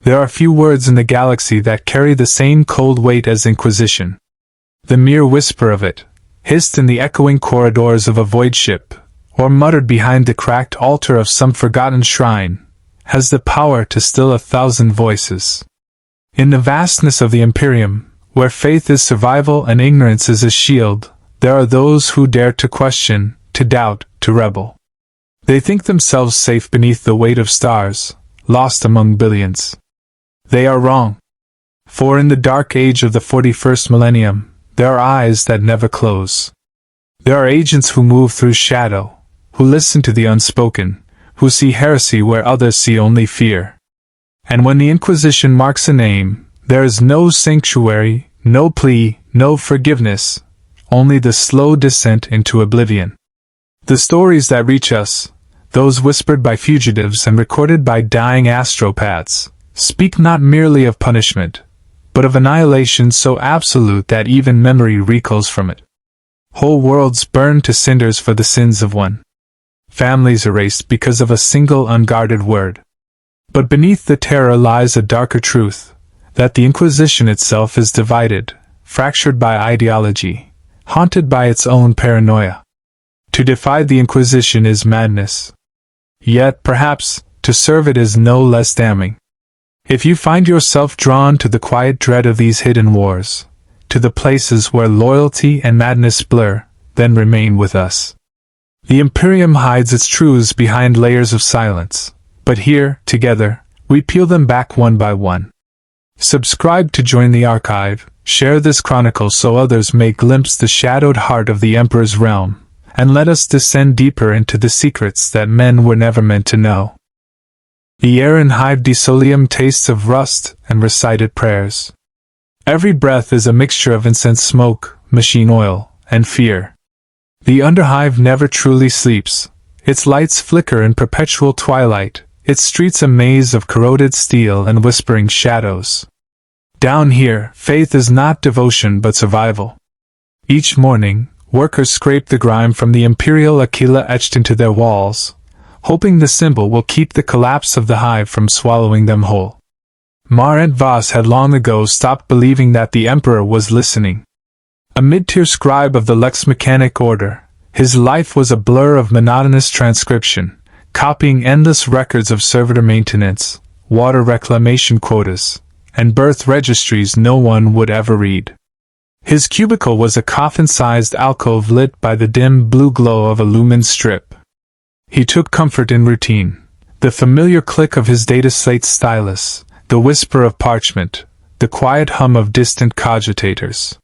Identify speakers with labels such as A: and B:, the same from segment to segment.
A: There are few words in the galaxy that carry the same cold weight as Inquisition. The mere whisper of it, hissed in the echoing corridors of a void ship, or muttered behind the cracked altar of some forgotten shrine, has the power to still 1,000 voices. In the vastness of the Imperium, where faith is survival and ignorance is a shield, there are those who dare to question, to doubt, to rebel. They think themselves safe beneath the weight of stars, lost among billions. They are wrong. For in the dark age of the 41st millennium, there are eyes that never close. There are agents who move through shadow, who listen to the unspoken, who see heresy where others see only fear. And when the Inquisition marks a name, there is no sanctuary, no plea, no forgiveness, only the slow descent into oblivion. The stories that reach us, those whispered by fugitives and recorded by dying astropaths, speak not merely of punishment, but of annihilation so absolute that even memory recoils from it. Whole worlds burned to cinders for the sins of one. Families erased because of a single unguarded word. But beneath the terror lies a darker truth, that the Inquisition itself is divided, fractured by ideology, haunted by its own paranoia. To defy the Inquisition is madness. Yet, perhaps, to serve it is no less damning. If you find yourself drawn to the quiet dread of these hidden wars, to the places where loyalty and madness blur, then remain with us. The Imperium hides its truths behind layers of silence, but here, together, we peel them back one by one. Subscribe to join the archive, share this chronicle so others may glimpse the shadowed heart of the Emperor's realm, and let us descend deeper into the secrets that men were never meant to know. The air in hive Desolium tastes of rust and recited prayers. Every breath is a mixture of incense smoke, machine oil, and fear. The underhive never truly sleeps. Its lights flicker in perpetual twilight, its streets a maze of corroded steel and whispering shadows. Down here, faith is not devotion but survival. Each morning, workers scrape the grime from the imperial Aquila etched into their walls, hoping the symbol will keep the collapse of the hive from swallowing them whole. Marent Vos had long ago stopped believing that the Emperor was listening. A mid-tier scribe of the Lex Mechanic order, his life was a blur of monotonous transcription, copying endless records of servitor maintenance, water reclamation quotas, and birth registries no one would ever read. His cubicle was a coffin-sized alcove lit by the dim blue glow of a lumen strip. He took comfort in routine, the familiar click of his data slate stylus, the whisper of parchment, the quiet hum of distant cogitators.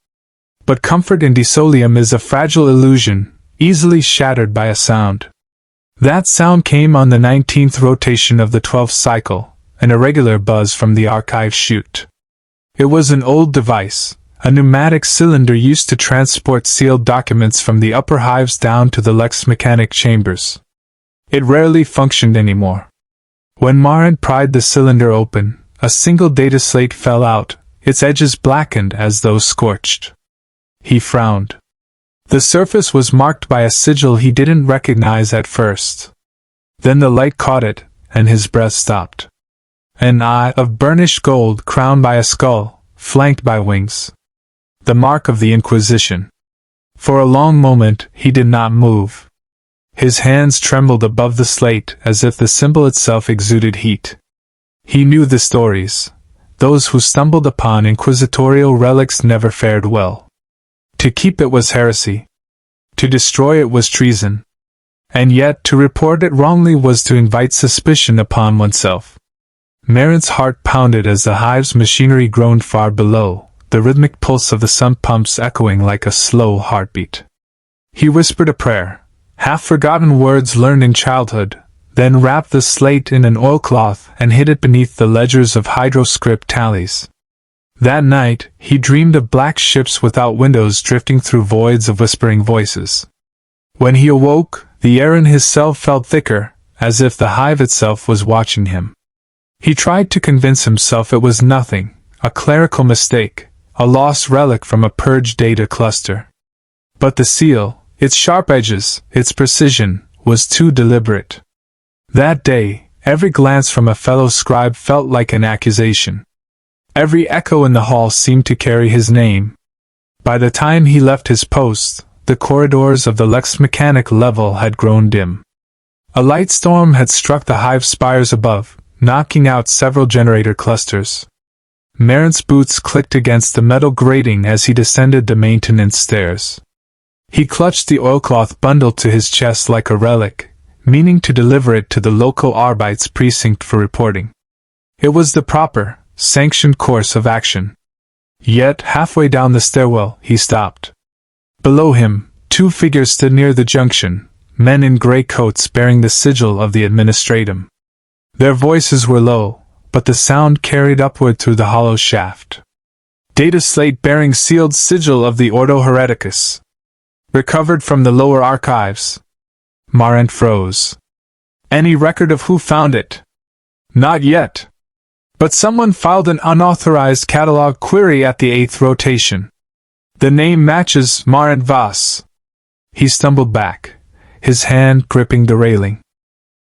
A: But comfort in Desolium is a fragile illusion, easily shattered by a sound. That sound came on the 19th rotation of the 12th cycle, an irregular buzz from the archive chute. It was an old device, a pneumatic cylinder used to transport sealed documents from the upper hives down to the Lex Mechanic chambers. It rarely functioned anymore. When Marent pried the cylinder open, a single data slate fell out, its edges blackened as though scorched. He frowned. The surface was marked by a sigil he didn't recognize at first. Then the light caught it, and his breath stopped. An eye of burnished gold crowned by a skull, flanked by wings. The mark of the Inquisition. For a long moment he did not move. His hands trembled above the slate as if the symbol itself exuded heat. He knew the stories. Those who stumbled upon inquisitorial relics never fared well. To keep it was heresy. To destroy it was treason. And yet to report it wrongly was to invite suspicion upon oneself. Marent's heart pounded as the hive's machinery groaned far below, the rhythmic pulse of the sump pumps echoing like a slow heartbeat. He whispered a prayer. Half-forgotten words learned in childhood, then wrapped the slate in an oilcloth and hid it beneath the ledgers of hydroscript tallies. That night, he dreamed of black ships without windows drifting through voids of whispering voices. When he awoke, the air in his cell felt thicker, as if the hive itself was watching him. He tried to convince himself it was nothing, a clerical mistake, a lost relic from a purged data cluster. But the seal, its sharp edges, its precision, was too deliberate. That day, Every glance from a fellow scribe felt like an accusation. Every echo in the hall seemed to carry his name. By the time he left his post, the corridors of the Lex Mechanic level had grown dim. A light storm had struck the hive spires above, knocking out several generator clusters. Marent's boots clicked against the metal grating as he descended the maintenance stairs. He clutched the oilcloth bundle to his chest like a relic, meaning to deliver it to the local Arbeits precinct for reporting. It was the proper, sanctioned course of action. Yet, halfway down the stairwell, he stopped. Below him, two figures stood near the junction, men in grey coats bearing the sigil of the Administratum. Their voices were low, but the sound carried upward through the hollow shaft. Data slate bearing sealed sigil of the Ordo Hereticus. Recovered from the lower archives. Marent froze. Any record of who found it? Not yet. But someone filed an unauthorized catalog query at the 8th rotation. The name matches Marent Vos. He stumbled back, his hand gripping the railing.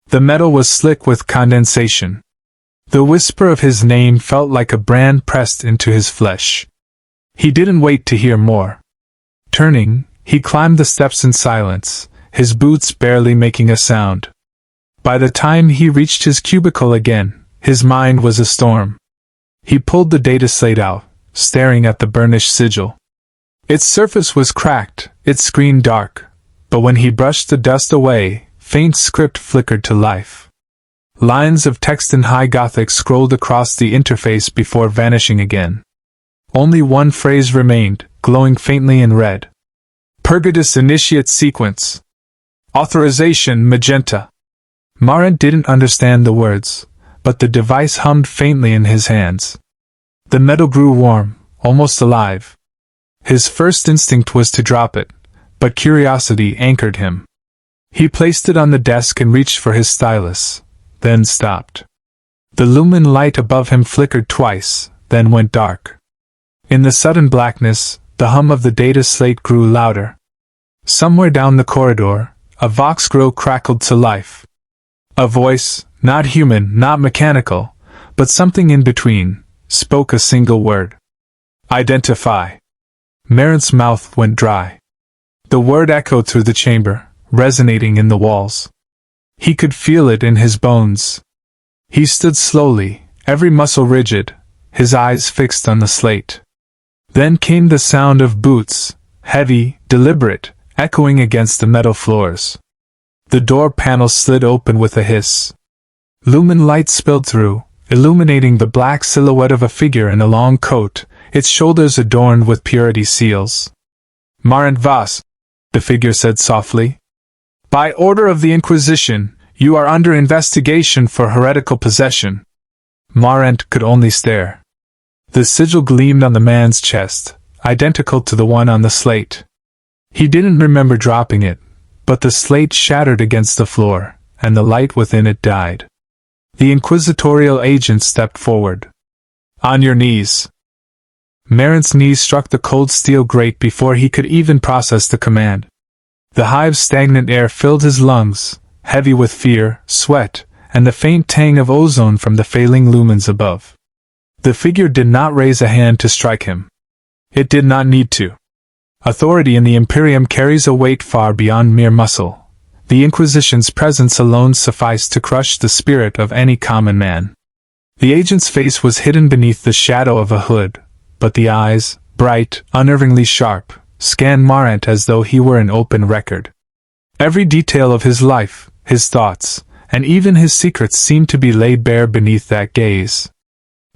A: The metal was slick with condensation. The whisper of his name felt like a brand pressed into his flesh. He didn't wait to hear more. Turning, he climbed the steps in silence, his boots barely making a sound. By the time he reached his cubicle again, his mind was a storm. He pulled the data slate out, staring at the burnished sigil. Its surface was cracked, its screen dark, but when he brushed the dust away, faint script flickered to life. Lines of text in high Gothic scrolled across the interface before vanishing again. Only one phrase remained, glowing faintly in red. Purged initiate sequence. Authorization magenta. Marent didn't understand the words, but the device hummed faintly in his hands. The metal grew warm, almost alive. His first instinct was to drop it, but curiosity anchored him. He placed it on the desk and reached for his stylus, then stopped. The lumen light above him flickered twice, then went dark. In the sudden blackness, the hum of the data slate grew louder. Somewhere down the corridor, a vox grow crackled to life. A voice, not human, not mechanical, but something in between, spoke a single word. Identify. Marent's mouth went dry. The word echoed through the chamber, resonating in the walls. He could feel it in his bones. He stood slowly, every muscle rigid, his eyes fixed on the slate. Then came the sound of boots, heavy, deliberate, echoing against the metal floors. The door panel slid open with a hiss. Lumen light spilled through, illuminating the black silhouette of a figure in a long coat, its shoulders adorned with purity seals. Marent Vos, the figure said softly. By order of the Inquisition, you are under investigation for heretical possession. Marent could only stare. The sigil gleamed on the man's chest, identical to the one on the slate. He didn't remember dropping it, but the slate shattered against the floor, and the light within it died. The inquisitorial agent stepped forward. On your knees. Marent's knees struck the cold steel grate before he could even process the command. The hive's stagnant air filled his lungs, heavy with fear, sweat, and the faint tang of ozone from the failing lumens above. The figure did not raise a hand to strike him. It did not need to. Authority in the Imperium carries a weight far beyond mere muscle. The Inquisition's presence alone sufficed to crush the spirit of any common man. The agent's face was hidden beneath the shadow of a hood, but the eyes, bright, unnervingly sharp, scanned Marent as though he were an open record. Every detail of his life, his thoughts, and even his secrets seemed to be laid bare beneath that gaze.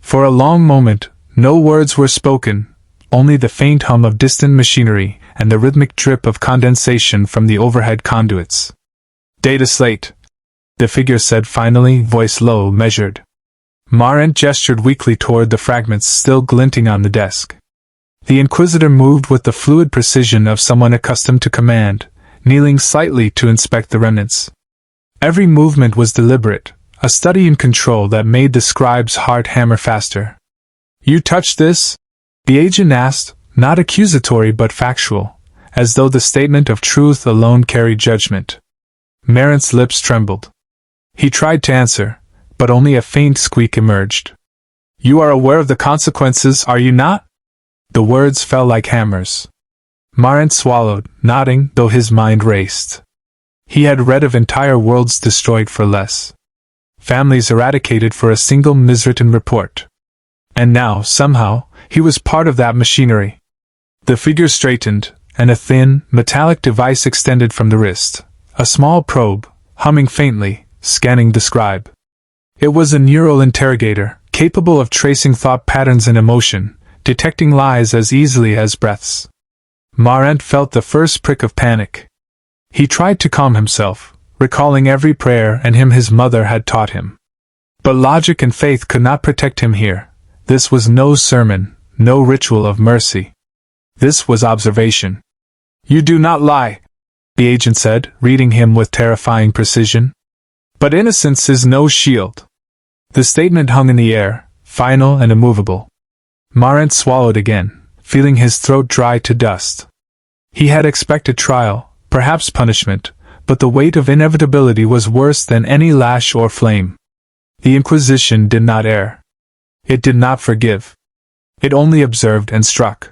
A: For a long moment, no words were spoken, only the faint hum of distant machinery and the rhythmic drip of condensation from the overhead conduits. Data slate, the figure said finally, voice low, measured. Marent gestured weakly toward the fragments still glinting on the desk. The Inquisitor moved with the fluid precision of someone accustomed to command, kneeling slightly to inspect the remnants. Every movement was deliberate, a study in control that made the scribe's heart hammer faster. You touched this? The agent asked, not accusatory but factual, as though the statement of truth alone carried judgment. Marent's lips trembled. He tried to answer, but only a faint squeak emerged. "You are aware of the consequences, are you not?" The words fell like hammers. Marent swallowed, nodding, though his mind raced. He had read of entire worlds destroyed for less. Families eradicated for a single miswritten report. And now, somehow, he was part of that machinery. The figure straightened, and a thin, metallic device extended from the wrist. A small probe, humming faintly, scanning the scribe. It was a neural interrogator, capable of tracing thought patterns and emotion, detecting lies as easily as breaths. Marent felt the first prick of panic. He tried to calm himself, recalling every prayer and hymn his mother had taught him. But logic and faith could not protect him here. This was no sermon, no ritual of mercy. This was observation. "You do not lie," the agent said, reading him with terrifying precision. "But innocence is no shield." The statement hung in the air, final and immovable. Marent swallowed again, feeling his throat dry to dust. He had expected trial, perhaps punishment, but the weight of inevitability was worse than any lash or flame. The Inquisition did not err. It did not forgive. It only observed and struck.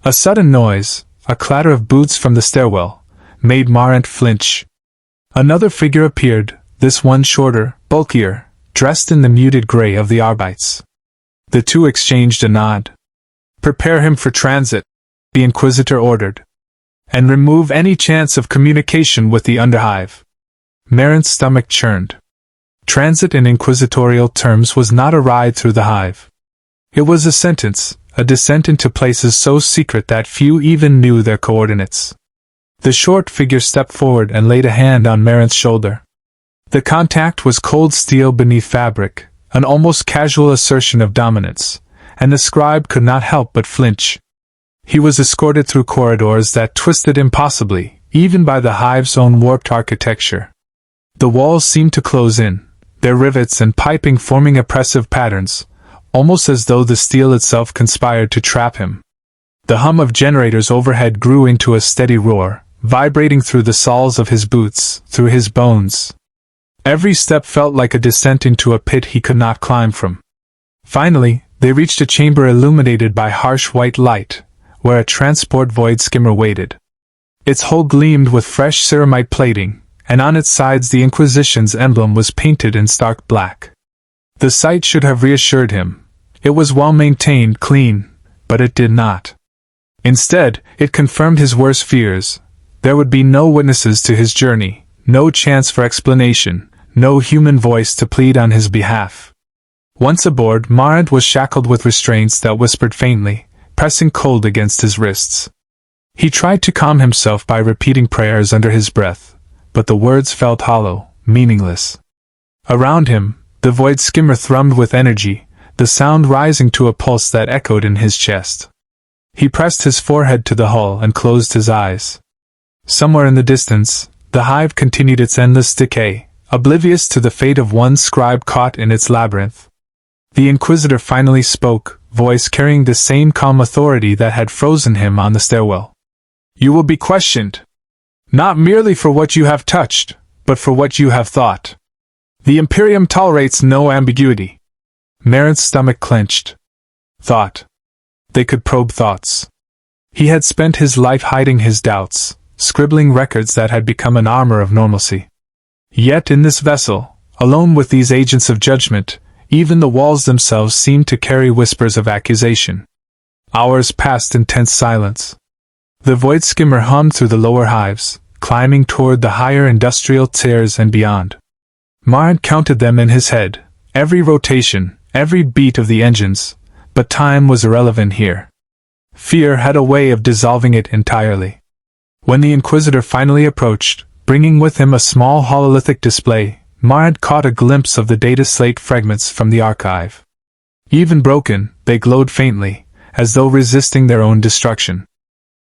A: A sudden noise, a clatter of boots from the stairwell, made Marent flinch. Another figure appeared, this one shorter, bulkier, dressed in the muted gray of the Arbites. The two exchanged a nod. "Prepare him for transit," the Inquisitor ordered. "And remove any chance of communication with the Underhive." Marent's stomach churned. Transit in inquisitorial terms was not a ride through the hive. It was a sentence, a descent into places so secret that few even knew their coordinates. The short figure stepped forward and laid a hand on Marent's shoulder. The contact was cold steel beneath fabric, an almost casual assertion of dominance, and the scribe could not help but flinch. He was escorted through corridors that twisted impossibly, even by the hive's own warped architecture. The walls seemed to close in, their rivets and piping forming oppressive patterns, almost as though the steel itself conspired to trap him. The hum of generators overhead grew into a steady roar, vibrating through the soles of his boots, through his bones. Every step felt like a descent into a pit he could not climb from. Finally, they reached a chamber illuminated by harsh white light, where a transport void skimmer waited. Its hull gleamed with fresh ceramite plating, and on its sides the Inquisition's emblem was painted in stark black. The sight should have reassured him. It was well maintained, clean, but it did not. Instead, it confirmed his worst fears. There would be no witnesses to his journey, no chance for explanation, no human voice to plead on his behalf. Once aboard, Marent was shackled with restraints that whispered faintly, pressing cold against his wrists. He tried to calm himself by repeating prayers under his breath, but the words felt hollow, meaningless. Around him, the void skimmer thrummed with energy, the sound rising to a pulse that echoed in his chest. He pressed his forehead to the hull and closed his eyes. Somewhere in the distance, the hive continued its endless decay, oblivious to the fate of one scribe caught in its labyrinth. The Inquisitor finally spoke, voice carrying the same calm authority that had frozen him on the stairwell. "You will be questioned. Not merely for what you have touched, but for what you have thought. The Imperium tolerates no ambiguity." Marent's stomach clenched. Thought. They could probe thoughts. He had spent his life hiding his doubts, scribbling records that had become an armor of normalcy. Yet in this vessel, alone with these agents of judgment, even the walls themselves seemed to carry whispers of accusation. Hours passed in tense silence. The void skimmer hummed through the lower hives, climbing toward the higher industrial tiers and beyond. Marent counted them in his head, every rotation, every beat of the engines, but time was irrelevant here. Fear had a way of dissolving it entirely. When the Inquisitor finally approached, bringing with him a small hololithic display, Marent caught a glimpse of the data slate fragments from the archive. Even broken, they glowed faintly, as though resisting their own destruction.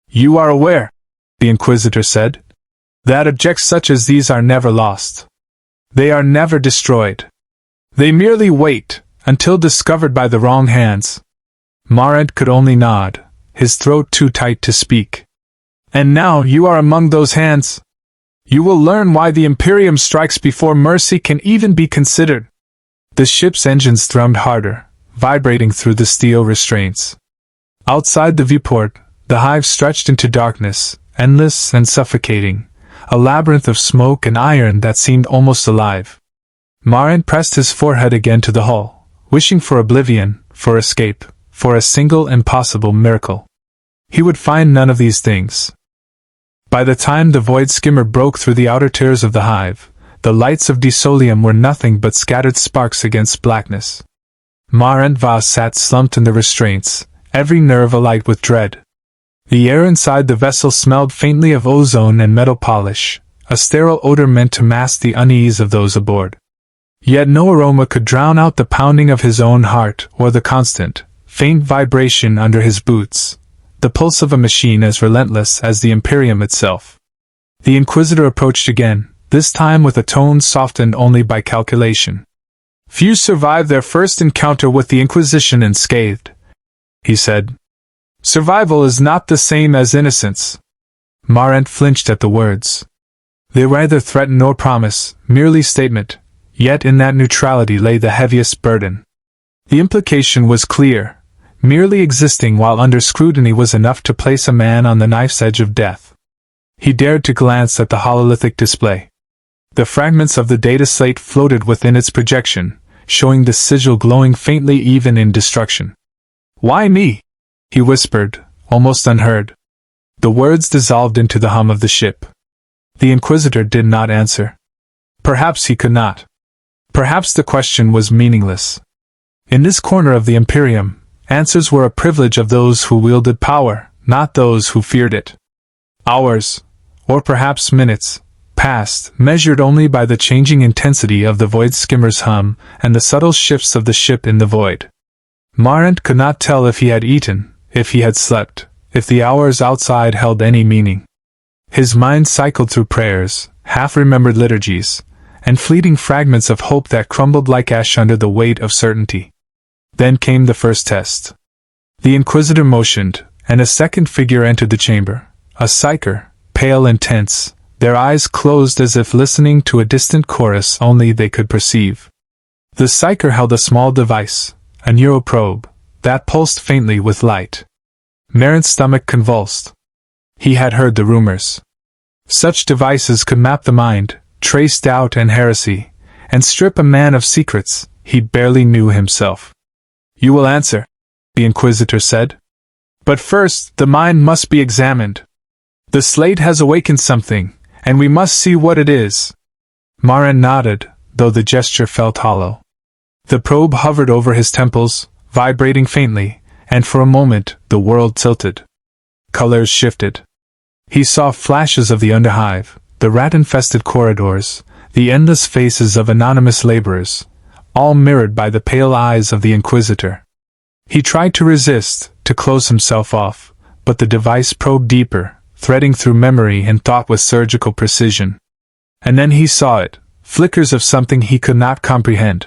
A: "You are aware," the Inquisitor said, "that objects such as these are never lost. They are never destroyed. They merely wait, until discovered by the wrong hands." Marent could only nod, his throat too tight to speak. "And now you are among those hands. You will learn why the Imperium strikes before mercy can even be considered." The ship's engines thrummed harder, vibrating through the steel restraints. Outside the viewport, the hive stretched into darkness, endless and suffocating, a labyrinth of smoke and iron that seemed almost alive. Marent pressed his forehead again to the hull, wishing for oblivion, for escape, for a single impossible miracle. He would find none of these things. By the time the void skimmer broke through the outer tiers of the hive, the lights of Desolium were nothing but scattered sparks against blackness. Marent Vos sat slumped in the restraints, every nerve alight with dread. The air inside the vessel smelled faintly of ozone and metal polish, a sterile odor meant to mask the unease of those aboard. Yet no aroma could drown out the pounding of his own heart or the constant, faint vibration under his boots, the pulse of a machine as relentless as the Imperium itself. The Inquisitor approached again, this time with a tone softened only by calculation. "Few survived their first encounter with the Inquisition unscathed," he said. "Survival is not the same as innocence." Marent flinched at the words. They were neither threat nor promise, merely statement, yet in that neutrality lay the heaviest burden. The implication was clear. Merely existing while under scrutiny was enough to place a man on the knife's edge of death. He dared to glance at the hololithic display. The fragments of the data slate floated within its projection, showing the sigil glowing faintly even in destruction. "Why me?" he whispered, almost unheard. The words dissolved into the hum of the ship. The Inquisitor did not answer. Perhaps he could not. Perhaps the question was meaningless. In this corner of the Imperium, answers were a privilege of those who wielded power, not those who feared it. Hours, or perhaps minutes, passed, measured only by the changing intensity of the void skimmer's hum and the subtle shifts of the ship in the void. Marent could not tell if he had eaten, if he had slept, if the hours outside held any meaning. His mind cycled through prayers, half-remembered liturgies, and fleeting fragments of hope that crumbled like ash under the weight of certainty. Then came the first test. The Inquisitor motioned, and a second figure entered the chamber, a psyker, pale and tense, their eyes closed as if listening to a distant chorus only they could perceive. The psyker held a small device, a neuroprobe, that pulsed faintly with light. Marent's stomach convulsed. He had heard the rumors. Such devices could map the mind, trace doubt and heresy, and strip a man of secrets he barely knew himself. "You will answer," the Inquisitor said. "But first, the mind must be examined. The slate has awakened something, and we must see what it is." Marent nodded, though the gesture felt hollow. The probe hovered over his temples, vibrating faintly, and for a moment the world tilted. Colors shifted. He saw flashes of the underhive, the rat-infested corridors, the endless faces of anonymous laborers, all mirrored by the pale eyes of the Inquisitor. He tried to resist, to close himself off, but the device probed deeper, threading through memory and thought with surgical precision. And then he saw it, flickers of something he could not comprehend.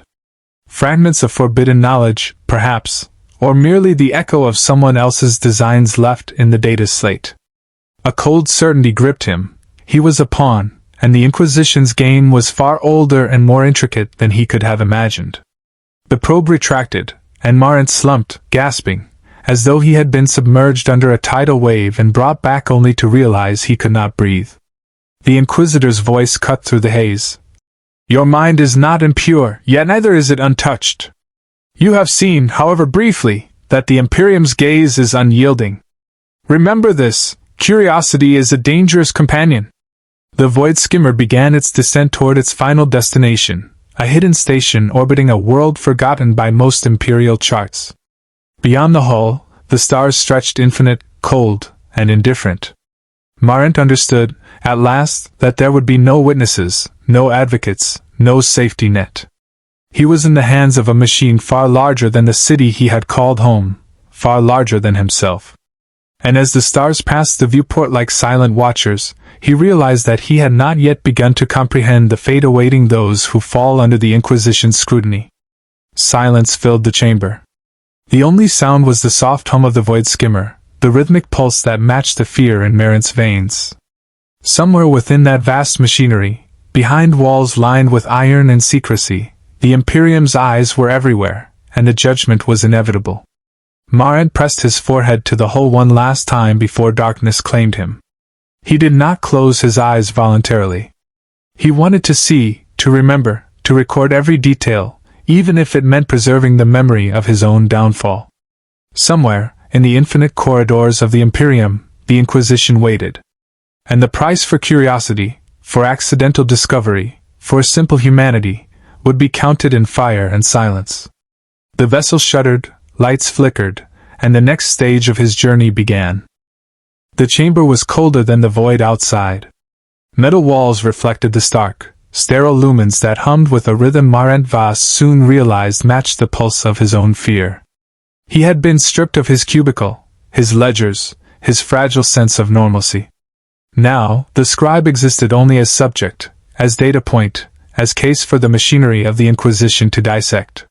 A: Fragments of forbidden knowledge, perhaps, or merely the echo of someone else's designs left in the data slate. A cold certainty gripped him. He was a pawn, and the Inquisition's game was far older and more intricate than he could have imagined. The probe retracted, and Marent slumped, gasping, as though he had been submerged under a tidal wave and brought back only to realize he could not breathe. The Inquisitor's voice cut through the haze. "Your mind is not impure, yet neither is it untouched. You have seen, however briefly, that the Imperium's gaze is unyielding. Remember this, curiosity is a dangerous companion." The void skimmer began its descent toward its final destination, a hidden station orbiting a world forgotten by most Imperial charts. Beyond the hull, the stars stretched infinite, cold, and indifferent. Marent understood, at last, that there would be no witnesses, no advocates, no safety net. He was in the hands of a machine far larger than the city he had called home, far larger than himself. And as the stars passed the viewport like silent watchers, he realized that he had not yet begun to comprehend the fate awaiting those who fall under the Inquisition's scrutiny. Silence filled the chamber. The only sound was the soft hum of the void skimmer, the rhythmic pulse that matched the fear in Marent's veins. Somewhere within that vast machinery, behind walls lined with iron and secrecy, The Imperium's eyes were everywhere, and the judgment was inevitable. Marent pressed his forehead to the hole one last time before darkness claimed him. He did not close his eyes voluntarily. He wanted to see, to remember, to record every detail, even if it meant preserving the memory of his own downfall. Somewhere, in the infinite corridors of the Imperium, the Inquisition waited. And the price for curiosity, for accidental discovery, for simple humanity, would be counted in fire and silence. The vessel shuddered, lights flickered, and the next stage of his journey began. The chamber was colder than the void outside. Metal walls reflected the stark, sterile lumens that hummed with a rhythm Marent Vos soon realized matched the pulse of his own fear. He had been stripped of his cubicle, his ledgers, his fragile sense of normalcy. Now, the scribe existed only as subject, as data point, as case for the machinery of the Inquisition to dissect.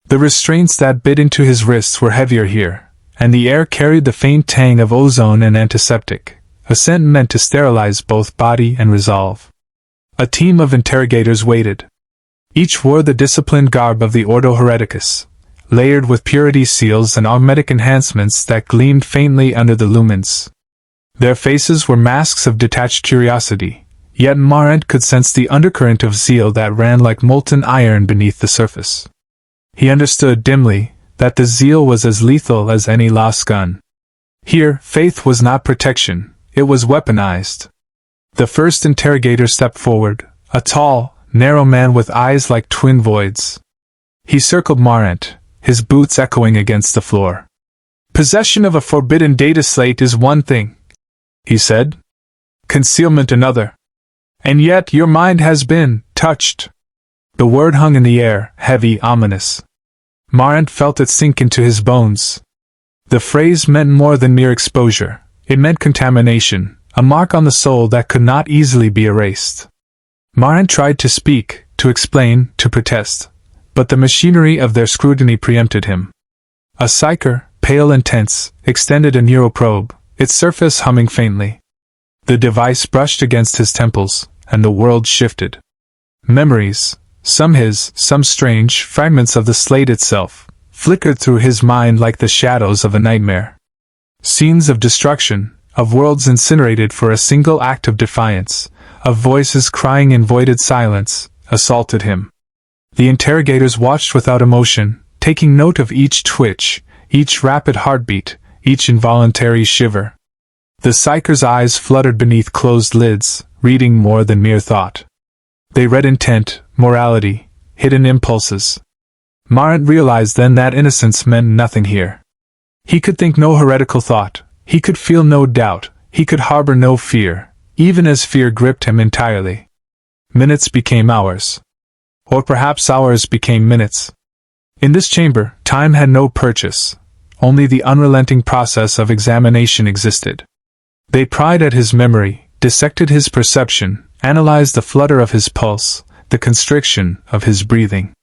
A: The restraints that bit into his wrists were heavier here, and the air carried the faint tang of ozone and antiseptic, a scent meant to sterilize both body and resolve. A team of interrogators waited. Each wore the disciplined garb of the Ordo Hereticus, layered with purity seals and augmetic enhancements that gleamed faintly under the lumens. Their faces were masks of detached curiosity, yet Marent could sense the undercurrent of zeal that ran like molten iron beneath the surface. He understood dimly that the zeal was as lethal as any lost gun. Here, faith was not protection, it was weaponized. The first interrogator stepped forward, a tall, narrow man with eyes like twin voids. He circled Marent, his boots echoing against the floor. "Possession of a forbidden data slate is one thing," he said. "Concealment another. And yet your mind has been touched." The word hung in the air, heavy, ominous. Marent felt it sink into his bones. The phrase meant more than mere exposure. It meant contamination, a mark on the soul that could not easily be erased. Marent tried to speak, to explain, to protest, but the machinery of their scrutiny preempted him. A psyker, pale and tense, extended a neuroprobe, its surface humming faintly. The device brushed against his temples, and the world shifted. Memories, some his, some strange, fragments of the slate itself, flickered through his mind like the shadows of a nightmare. Scenes of destruction, of worlds incinerated for a single act of defiance, of voices crying in voided silence, assaulted him. The interrogators watched without emotion, taking note of each twitch, each rapid heartbeat, each involuntary shiver. The psycher's eyes fluttered beneath closed lids, reading more than mere thought. They read intent, morality, hidden impulses. Marent realized then that innocence meant nothing here. He could think no heretical thought, he could feel no doubt, he could harbor no fear, even as fear gripped him entirely. Minutes became hours. Or perhaps hours became minutes. In this chamber, time had no purchase, only the unrelenting process of examination existed. They pried at his memory, dissected his perception, analyzed the flutter of his pulse, the constriction of his breathing.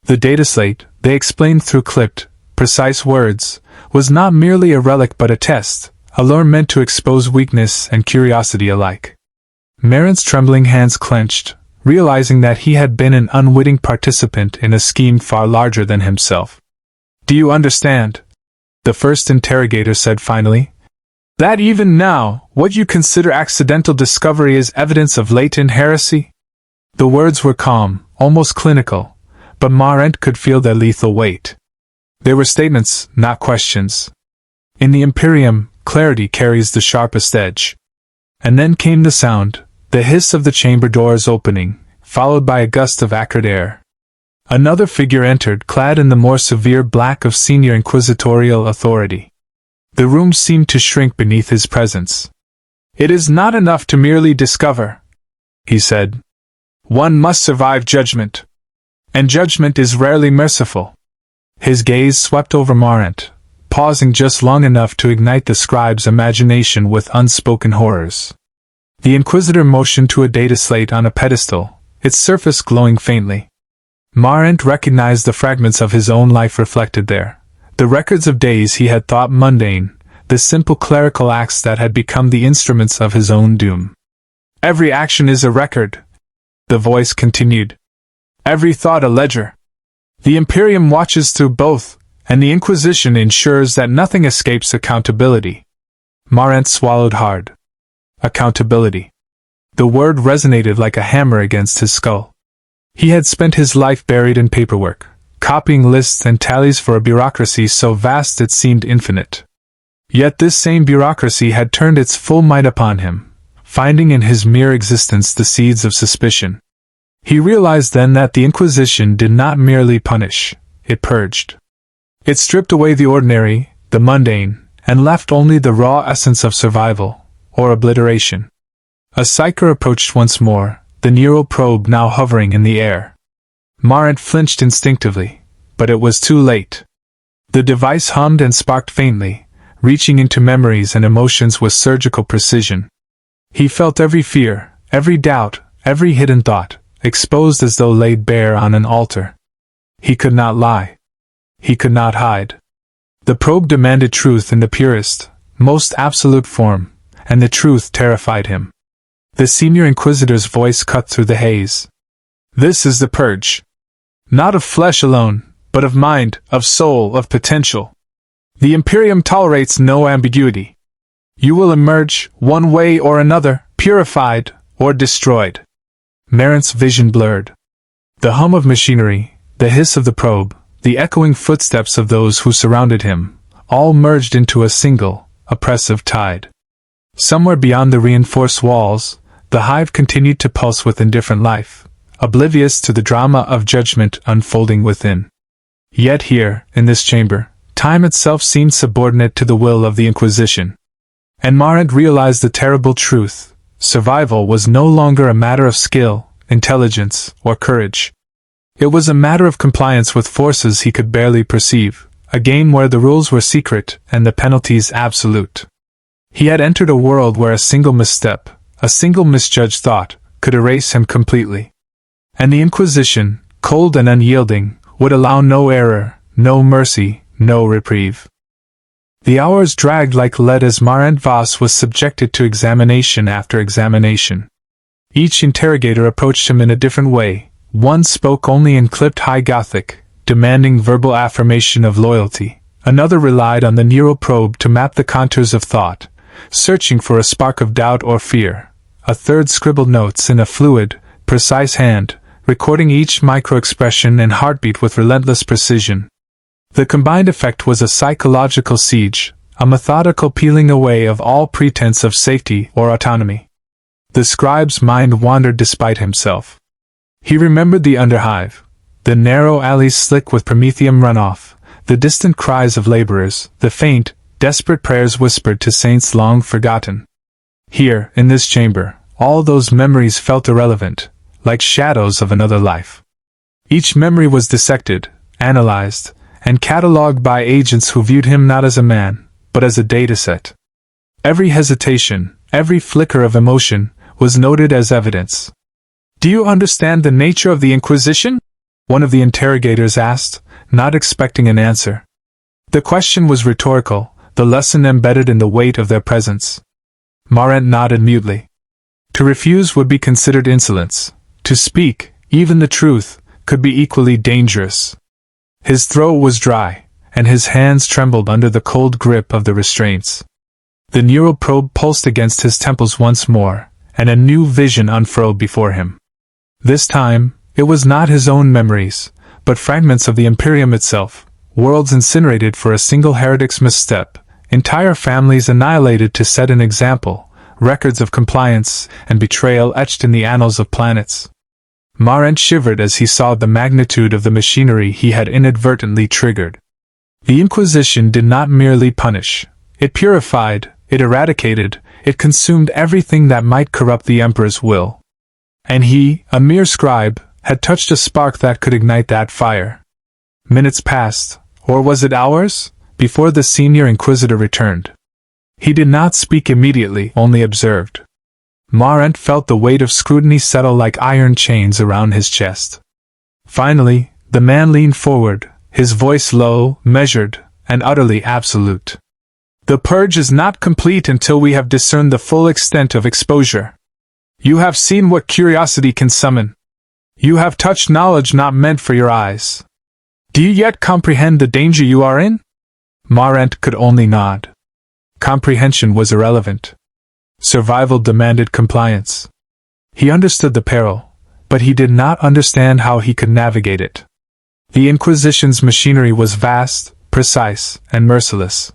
A: The data slate, they explained through clipped, precise words, was not merely a relic but a test, a lure meant to expose weakness and curiosity alike. Marent's trembling hands clenched, realizing that he had been an unwitting participant in a scheme far larger than himself. "Do you understand?" the first interrogator said finally. "That even now, what you consider accidental discovery is evidence of latent heresy?" The words were calm, almost clinical, but Marent could feel their lethal weight. They were statements, not questions. In the Imperium, clarity carries the sharpest edge. And then came the sound, the hiss of the chamber doors opening, followed by a gust of acrid air. Another figure entered, clad in the more severe black of senior inquisitorial authority. The room seemed to shrink beneath his presence. "It is not enough to merely discover," he said. "One must survive judgment. And judgment is rarely merciful." His gaze swept over Marent, pausing just long enough to ignite the scribe's imagination with unspoken horrors. The Inquisitor motioned to a data slate on a pedestal, its surface glowing faintly. Marent recognized the fragments of his own life reflected there, the records of days he had thought mundane, the simple clerical acts that had become the instruments of his own doom. "Every action is a record," the voice continued. Every thought a ledger. The Imperium watches through both, and the Inquisition ensures that nothing escapes accountability. Marent swallowed hard. Accountability. The word resonated like a hammer against his skull. He had spent his life buried in paperwork, copying lists and tallies for a bureaucracy so vast it seemed infinite. Yet this same bureaucracy had turned its full might upon him, finding in his mere existence the seeds of suspicion. He realized then that the Inquisition did not merely punish, it purged. It stripped away the ordinary, the mundane, and left only the raw essence of survival, or obliteration. A psyker approached once more, the neural probe now hovering in the air. Marent flinched instinctively, but it was too late. The device hummed and sparked faintly, reaching into memories and emotions with surgical precision. He felt every fear, every doubt, every hidden thought, exposed as though laid bare on an altar. He could not lie. He could not hide. The probe demanded truth in the purest, most absolute form, and the truth terrified him. The senior Inquisitor's voice cut through the haze. This is the purge. Not of flesh alone, but of mind, of soul, of potential. The Imperium tolerates no ambiguity. You will emerge, one way or another, purified or destroyed. Marent's vision blurred. The hum of machinery, the hiss of the probe, the echoing footsteps of those who surrounded him, all merged into a single, oppressive tide. Somewhere beyond the reinforced walls, the hive continued to pulse with indifferent life, oblivious to the drama of judgment unfolding within. Yet here, in this chamber, time itself seemed subordinate to the will of the Inquisition. And Marent realized the terrible truth: survival was no longer a matter of skill, intelligence, or courage. It was a matter of compliance with forces he could barely perceive, a game where the rules were secret and the penalties absolute. He had entered a world where a single misstep, a single misjudged thought, could erase him completely. And the Inquisition, cold and unyielding, would allow no error, no mercy, no reprieve. The hours dragged like lead as Marent Vos was subjected to examination after examination. Each interrogator approached him in a different way. One spoke only in clipped High Gothic, demanding verbal affirmation of loyalty. Another relied on the neural probe to map the contours of thought, searching for a spark of doubt or fear. A third scribbled notes in a fluid, precise hand, recording each micro-expression and heartbeat with relentless precision. The combined effect was a psychological siege, a methodical peeling away of all pretense of safety or autonomy. The scribe's mind wandered despite himself. He remembered the underhive, the narrow alleys slick with promethium runoff, the distant cries of laborers, the faint, desperate prayers whispered to saints long forgotten. Here, in this chamber, all those memories felt irrelevant, like shadows of another life. Each memory was dissected, analyzed, and catalogued by agents who viewed him not as a man, but as a dataset. Every hesitation, every flicker of emotion, was noted as evidence. "Do you understand the nature of the Inquisition?" one of the interrogators asked, not expecting an answer. The question was rhetorical, the lesson embedded in the weight of their presence. Marent nodded mutely. To refuse would be considered insolence. To speak, even the truth, could be equally dangerous. His throat was dry, and his hands trembled under the cold grip of the restraints. The neural probe pulsed against his temples once more, and a new vision unfurled before him. This time, it was not his own memories, but fragments of the Imperium itself, worlds incinerated for a single heretic's misstep, entire families annihilated to set an example, records of compliance and betrayal etched in the annals of planets. Marent shivered as he saw the magnitude of the machinery he had inadvertently triggered. The Inquisition did not merely punish. It purified, it eradicated, it consumed everything that might corrupt the Emperor's will. And he, a mere scribe, had touched a spark that could ignite that fire. Minutes passed, or was it hours, before the senior Inquisitor returned. He did not speak immediately, only observed. Marent felt the weight of scrutiny settle like iron chains around his chest. Finally, the man leaned forward, his voice low, measured, and utterly absolute. "The purge is not complete until we have discerned the full extent of exposure. You have seen what curiosity can summon. You have touched knowledge not meant for your eyes. Do you yet comprehend the danger you are in? Marent could only nod. Comprehension was irrelevant. Survival demanded compliance. He understood the peril, but he did not understand how he could navigate it. The Inquisition's machinery was vast, precise, and merciless.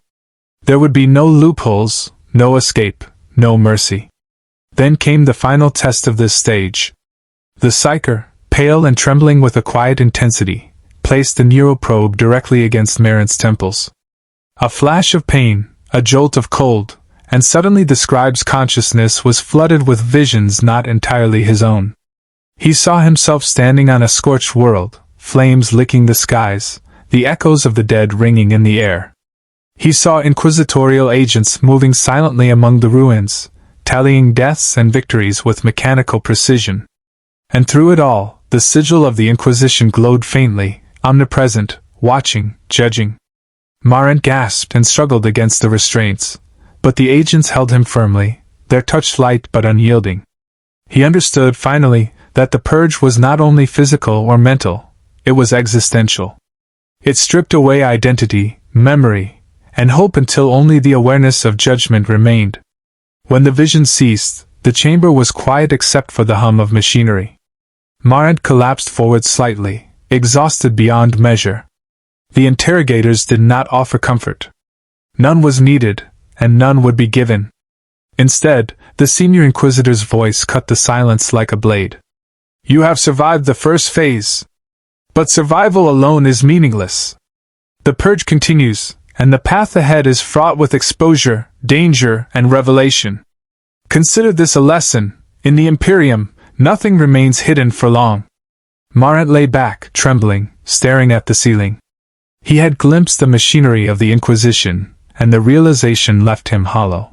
A: There would be no loopholes, no escape, no mercy. Then came the final test of this stage. The Psyker, pale and trembling with a quiet intensity, placed the neuroprobe directly against Marent's temples. A flash of pain, a jolt of cold, and suddenly the scribe's consciousness was flooded with visions not entirely his own. He saw himself standing on a scorched world, flames licking the skies, the echoes of the dead ringing in the air. He saw inquisitorial agents moving silently among the ruins, tallying deaths and victories with mechanical precision. And through it all, the sigil of the Inquisition glowed faintly, omnipresent, watching, judging. Marent gasped and struggled against the restraints, but the agents held him firmly, their touch light but unyielding. He understood, finally, that the purge was not only physical or mental, it was existential. It stripped away identity, memory, and hope until only the awareness of judgment remained. When the vision ceased, the chamber was quiet except for the hum of machinery. Marent collapsed forward slightly, exhausted beyond measure. The interrogators did not offer comfort. None was needed, and none would be given. Instead, the senior inquisitor's voice cut the silence like a blade. You have survived the first phase. But survival alone is meaningless. The purge continues, and the path ahead is fraught with exposure, danger, and revelation. Consider this a lesson. In the Imperium, nothing remains hidden for long. Marent lay back, trembling, staring at the ceiling. He had glimpsed the machinery of the Inquisition, and the realization left him hollow.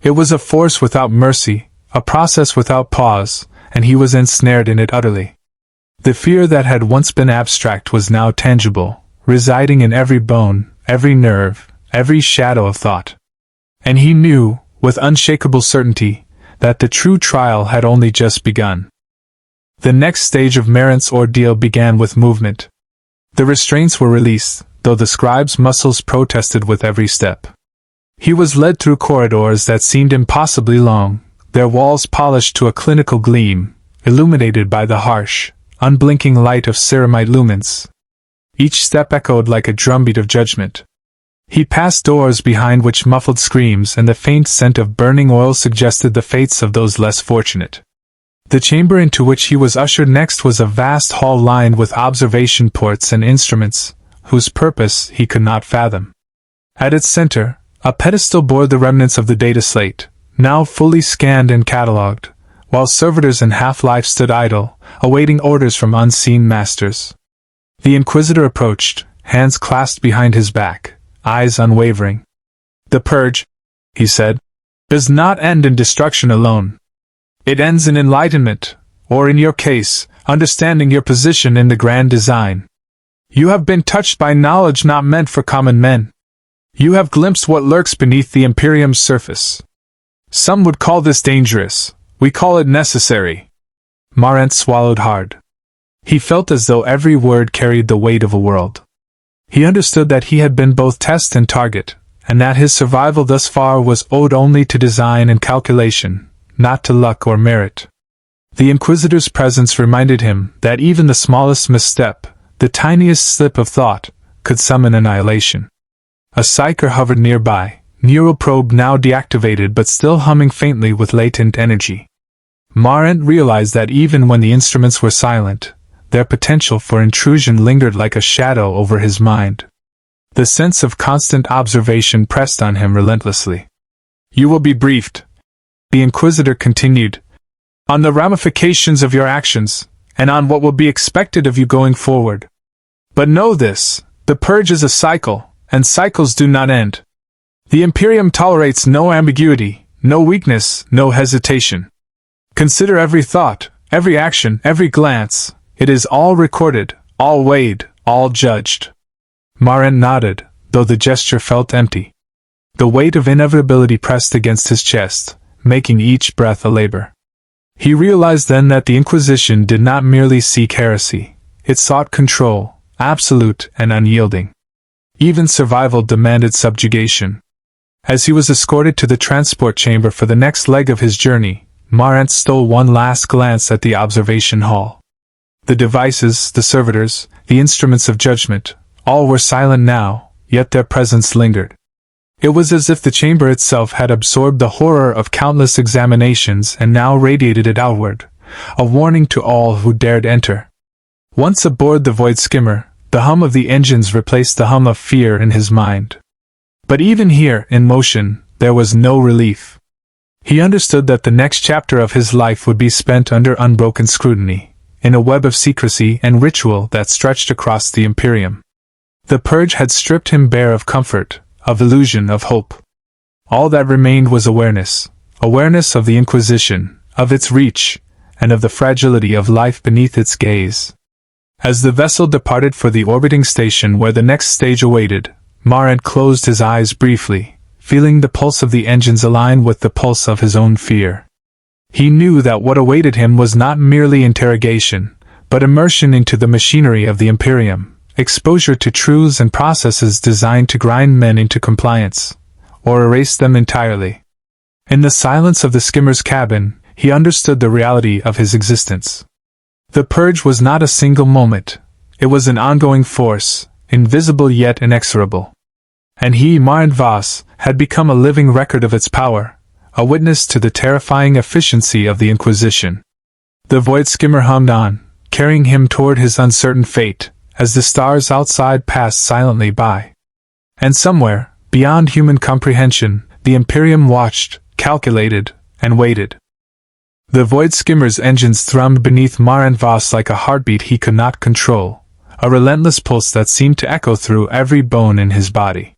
A: It was a force without mercy, a process without pause, and he was ensnared in it utterly. The fear that had once been abstract was now tangible, residing in every bone, every nerve, every shadow of thought. And he knew, with unshakable certainty, that the true trial had only just begun. The next stage of Marent's ordeal began with movement. The restraints were released, though the scribe's muscles protested with every step. He was led through corridors that seemed impossibly long, their walls polished to a clinical gleam, illuminated by the harsh, unblinking light of ceramite lumens. Each step echoed like a drumbeat of judgment. He passed doors behind which muffled screams and the faint scent of burning oil suggested the fates of those less fortunate. The chamber into which he was ushered next was a vast hall lined with observation ports and instruments, whose purpose he could not fathom. At its center, a pedestal bore the remnants of the data slate, now fully scanned and catalogued, while servitors in half-life stood idle, awaiting orders from unseen masters. The Inquisitor approached, hands clasped behind his back, eyes unwavering. The purge, he said, does not end in destruction alone. It ends in enlightenment, or in your case, understanding your position in the grand design. You have been touched by knowledge not meant for common men. You have glimpsed what lurks beneath the Imperium's surface. Some would call this dangerous, we call it necessary. Marent swallowed hard. He felt as though every word carried the weight of a world. He understood that he had been both test and target, and that his survival thus far was owed only to design and calculation, not to luck or merit. The Inquisitor's presence reminded him that even the smallest misstep, the tiniest slip of thought, could summon annihilation. A psyker hovered nearby, neuroprobe now deactivated but still humming faintly with latent energy. Marent realized that even when the instruments were silent, their potential for intrusion lingered like a shadow over his mind. The sense of constant observation pressed on him relentlessly. You will be briefed, the Inquisitor continued, on the ramifications of your actions, and on what will be expected of you going forward. But know this, the purge is a cycle, and cycles do not end. The Imperium tolerates no ambiguity, no weakness, no hesitation. Consider every thought, every action, every glance. It is all recorded, all weighed, all judged. Marent nodded, though the gesture felt empty. The weight of inevitability pressed against his chest, making each breath a labor. He realized then that the Inquisition did not merely seek heresy. It sought control, absolute and unyielding. Even survival demanded subjugation. As he was escorted to the transport chamber for the next leg of his journey, Marent stole one last glance at the observation hall. The devices, the servitors, the instruments of judgment, all were silent now, yet their presence lingered. It was as if the chamber itself had absorbed the horror of countless examinations and now radiated it outward, a warning to all who dared enter. Once aboard the void skimmer, the hum of the engines replaced the hum of fear in his mind. But even here, in motion, there was no relief. He understood that the next chapter of his life would be spent under unbroken scrutiny, in a web of secrecy and ritual that stretched across the Imperium. The purge had stripped him bare of comfort, of illusion, of hope. All that remained was awareness of the Inquisition, of its reach, and of the fragility of life beneath its gaze. As the vessel departed for the orbiting station where the next stage awaited, Marent closed his eyes briefly, feeling the pulse of the engines align with the pulse of his own fear. He knew that what awaited him was not merely interrogation, but immersion into the machinery of the Imperium, exposure to truths and processes designed to grind men into compliance, or erase them entirely. In the silence of the skimmer's cabin, he understood the reality of his existence. The purge was not a single moment. It was an ongoing force, invisible yet inexorable. And he, Marent Vos, had become a living record of its power, a witness to the terrifying efficiency of the Inquisition. The void skimmer hummed on, carrying him toward his uncertain fate, as the stars outside passed silently by. And somewhere, beyond human comprehension, the Imperium watched, calculated, and waited. The void skimmer's engines thrummed beneath Marent Vos like a heartbeat he could not control, a relentless pulse that seemed to echo through every bone in his body.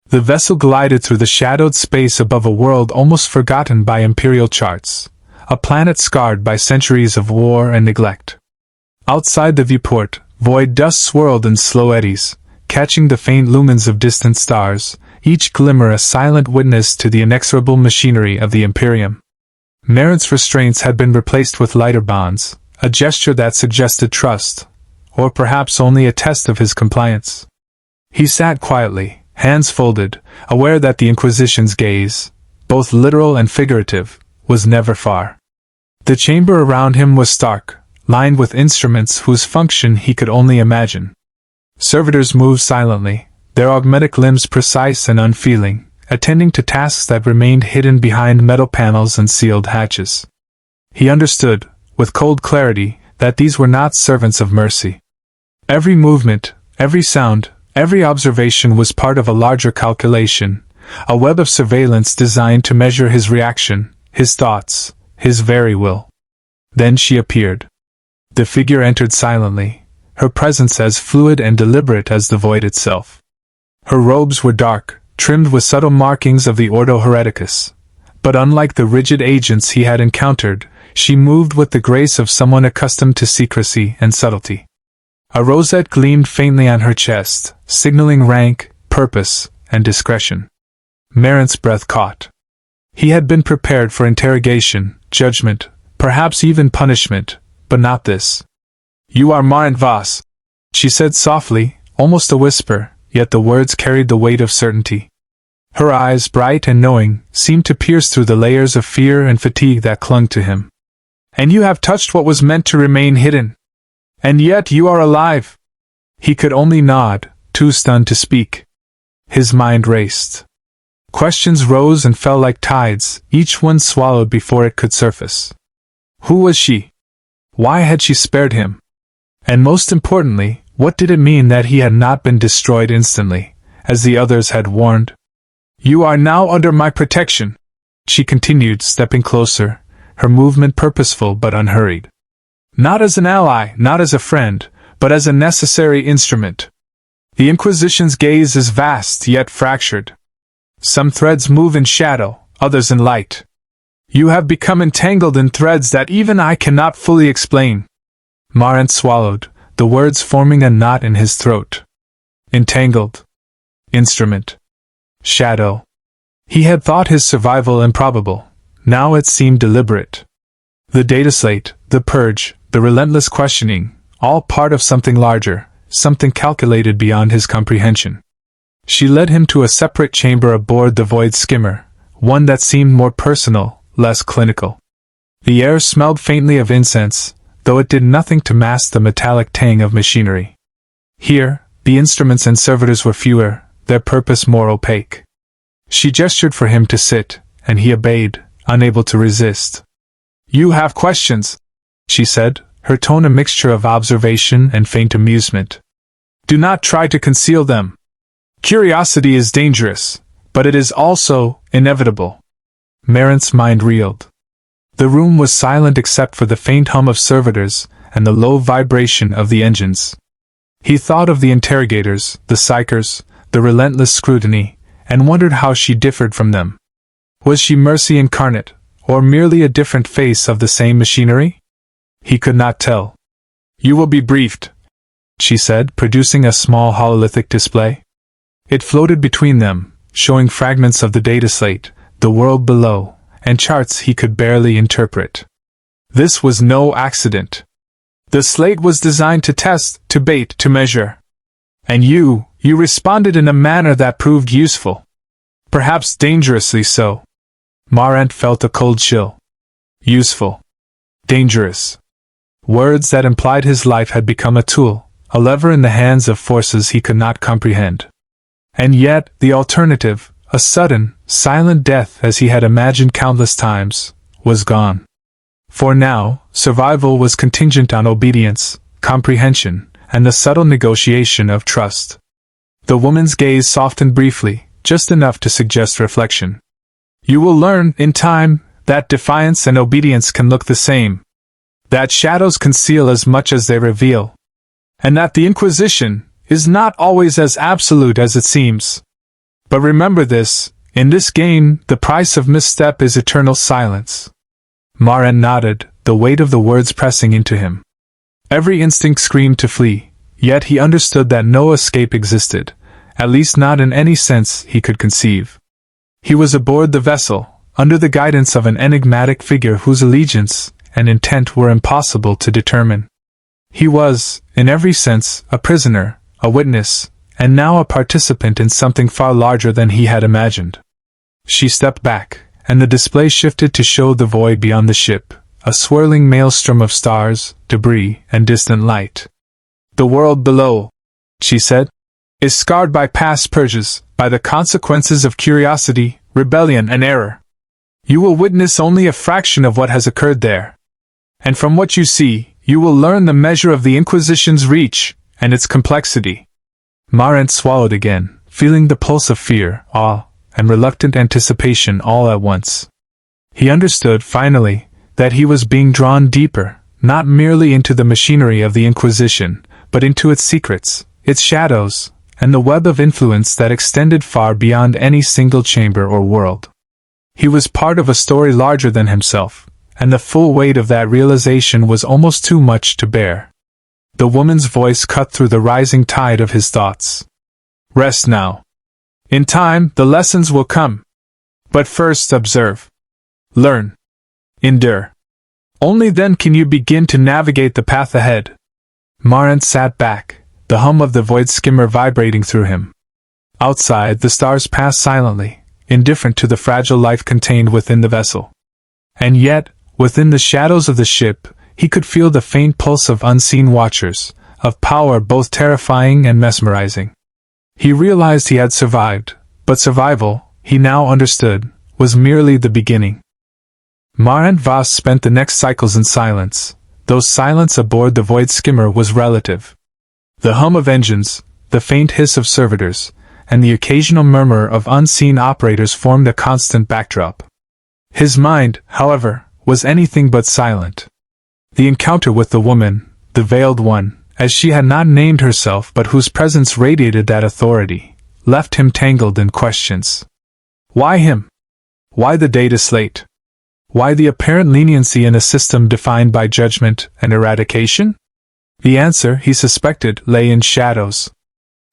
A: The vessel glided through the shadowed space above a world almost forgotten by imperial charts, a planet scarred by centuries of war and neglect. Outside the viewport, void dust swirled in slow eddies, catching the faint lumens of distant stars, each glimmer a silent witness to the inexorable machinery of the Imperium. Marent's restraints had been replaced with lighter bonds, a gesture that suggested trust, or perhaps only a test of his compliance. He sat quietly, hands folded, aware that the Inquisition's gaze, both literal and figurative, was never far. The chamber around him was stark, lined with instruments whose function he could only imagine. Servitors moved silently, their augmetic limbs precise and unfeeling, attending to tasks that remained hidden behind metal panels and sealed hatches. He understood, with cold clarity, that these were not servants of mercy. Every movement, every sound, every observation was part of a larger calculation, a web of surveillance designed to measure his reaction, his thoughts, his very will. Then she appeared. The figure entered silently, her presence as fluid and deliberate as the void itself. Her robes were dark, trimmed with subtle markings of the Ordo Hereticus, but unlike the rigid agents he had encountered, she moved with the grace of someone accustomed to secrecy and subtlety. A rosette gleamed faintly on her chest, signaling rank, purpose, and discretion. Marent's breath caught. He had been prepared for interrogation, judgment, perhaps even punishment, but not this. "You are Marent Vos," she said softly, almost a whisper, yet the words carried the weight of certainty. Her eyes, bright and knowing, seemed to pierce through the layers of fear and fatigue that clung to him. "And you have touched what was meant to remain hidden. And yet you are alive." He could only nod, too stunned to speak. His mind raced. Questions rose and fell like tides, each one swallowed before it could surface. Who was she? Why had she spared him? And most importantly, what did it mean that he had not been destroyed instantly, as the others had warned? "You are now under my protection," she continued, stepping closer, her movement purposeful but unhurried. "Not as an ally, not as a friend, but as a necessary instrument. The Inquisition's gaze is vast yet fractured. Some threads move in shadow, others in light. You have become entangled in threads that even I cannot fully explain." Marent swallowed, the words forming a knot in his throat. Entangled. Instrument. Shadow. He had thought his survival improbable. Now it seemed deliberate. The data slate, the purge, the relentless questioning, all part of something larger, something calculated beyond his comprehension. She led him to a separate chamber aboard the void skimmer, one that seemed more personal, less clinical. The air smelled faintly of incense, though it did nothing to mask the metallic tang of machinery. Here, the instruments and servitors were fewer, their purpose more opaque. She gestured for him to sit, and he obeyed, unable to resist. "You have questions," she said, her tone a mixture of observation and faint amusement. "Do not try to conceal them. Curiosity is dangerous, but it is also inevitable." Marent's mind reeled. The room was silent except for the faint hum of servitors and the low vibration of the engines. He thought of the interrogators, the psychers, the relentless scrutiny, and wondered how she differed from them. Was she mercy incarnate, or merely a different face of the same machinery? He could not tell. "You will be briefed," she said, producing a small hololithic display. It floated between them, showing fragments of the data slate, the world below, and charts he could barely interpret. This was no accident. The slate was designed to test, to bait, to measure. And you responded in a manner that proved useful. Perhaps dangerously so. Marent felt a cold chill. Useful. Dangerous. Words that implied his life had become a tool, a lever in the hands of forces he could not comprehend. And yet, the alternative, a sudden, silent death as he had imagined countless times, was gone. For now, survival was contingent on obedience, comprehension, and the subtle negotiation of trust. The woman's gaze softened briefly, just enough to suggest reflection. "You will learn, in time, that defiance and obedience can look the same. That shadows conceal as much as they reveal. And that the Inquisition is not always as absolute as it seems. But remember this, in this game, the price of misstep is eternal silence." Marent nodded, the weight of the words pressing into him. Every instinct screamed to flee, yet he understood that no escape existed, at least not in any sense he could conceive. He was aboard the vessel, under the guidance of an enigmatic figure whose allegiance and intent were impossible to determine. He was, in every sense, a prisoner, a witness, and now a participant in something far larger than he had imagined. She stepped back, and the display shifted to show the void beyond the ship, a swirling maelstrom of stars, debris, and distant light. "The world below," she said, "is scarred by past purges, by the consequences of curiosity, rebellion, and error. You will witness only a fraction of what has occurred there. And from what you see, you will learn the measure of the Inquisition's reach, and its complexity." Marent swallowed again, feeling the pulse of fear, awe, and reluctant anticipation all at once. He understood, finally, that he was being drawn deeper, not merely into the machinery of the Inquisition, but into its secrets, its shadows, and the web of influence that extended far beyond any single chamber or world. He was part of a story larger than himself, and the full weight of that realization was almost too much to bear. The woman's voice cut through the rising tide of his thoughts. "Rest now. In time, the lessons will come. But first observe. Learn. Endure. Only then can you begin to navigate the path ahead." Marent sat back, the hum of the void skimmer vibrating through him. Outside, the stars passed silently, indifferent to the fragile life contained within the vessel. And yet, within the shadows of the ship, he could feel the faint pulse of unseen watchers, of power both terrifying and mesmerizing. He realized he had survived, but survival, he now understood, was merely the beginning. Marent Vos spent the next cycles in silence, though silence aboard the void skimmer was relative. The hum of engines, the faint hiss of servitors, and the occasional murmur of unseen operators formed a constant backdrop. His mind, however, was anything but silent. The encounter with the woman, the veiled one, as she had not named herself but whose presence radiated that authority, left him tangled in questions. Why him? Why the data slate? Why the apparent leniency in a system defined by judgment and eradication? The answer, he suspected, lay in shadows.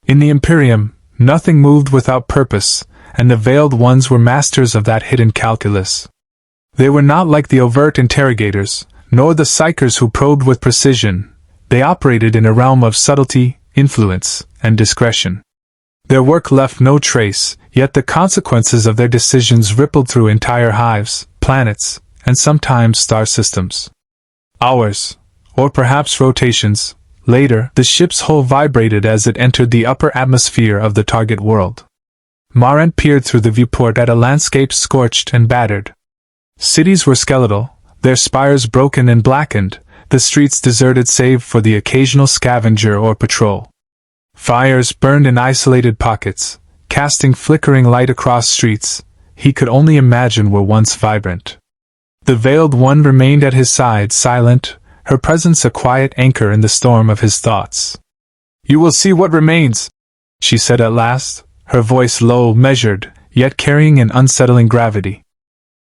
A: In the Imperium, nothing moved without purpose, and the veiled ones were masters of that hidden calculus. They were not like the overt interrogators, nor the psychers who probed with precision. They operated in a realm of subtlety, influence, and discretion. Their work left no trace, yet the consequences of their decisions rippled through entire hives, planets, and sometimes star systems. Hours, or perhaps rotations, later, the ship's hull vibrated as it entered the upper atmosphere of the target world. Marent peered through the viewport at a landscape scorched and battered. Cities were skeletal, their spires broken and blackened, the streets deserted save for the occasional scavenger or patrol. Fires burned in isolated pockets, casting flickering light across streets he could only imagine were once vibrant. The Veiled One remained at his side, silent, her presence a quiet anchor in the storm of his thoughts. "You will see what remains," she said at last, her voice low, measured, yet carrying an unsettling gravity.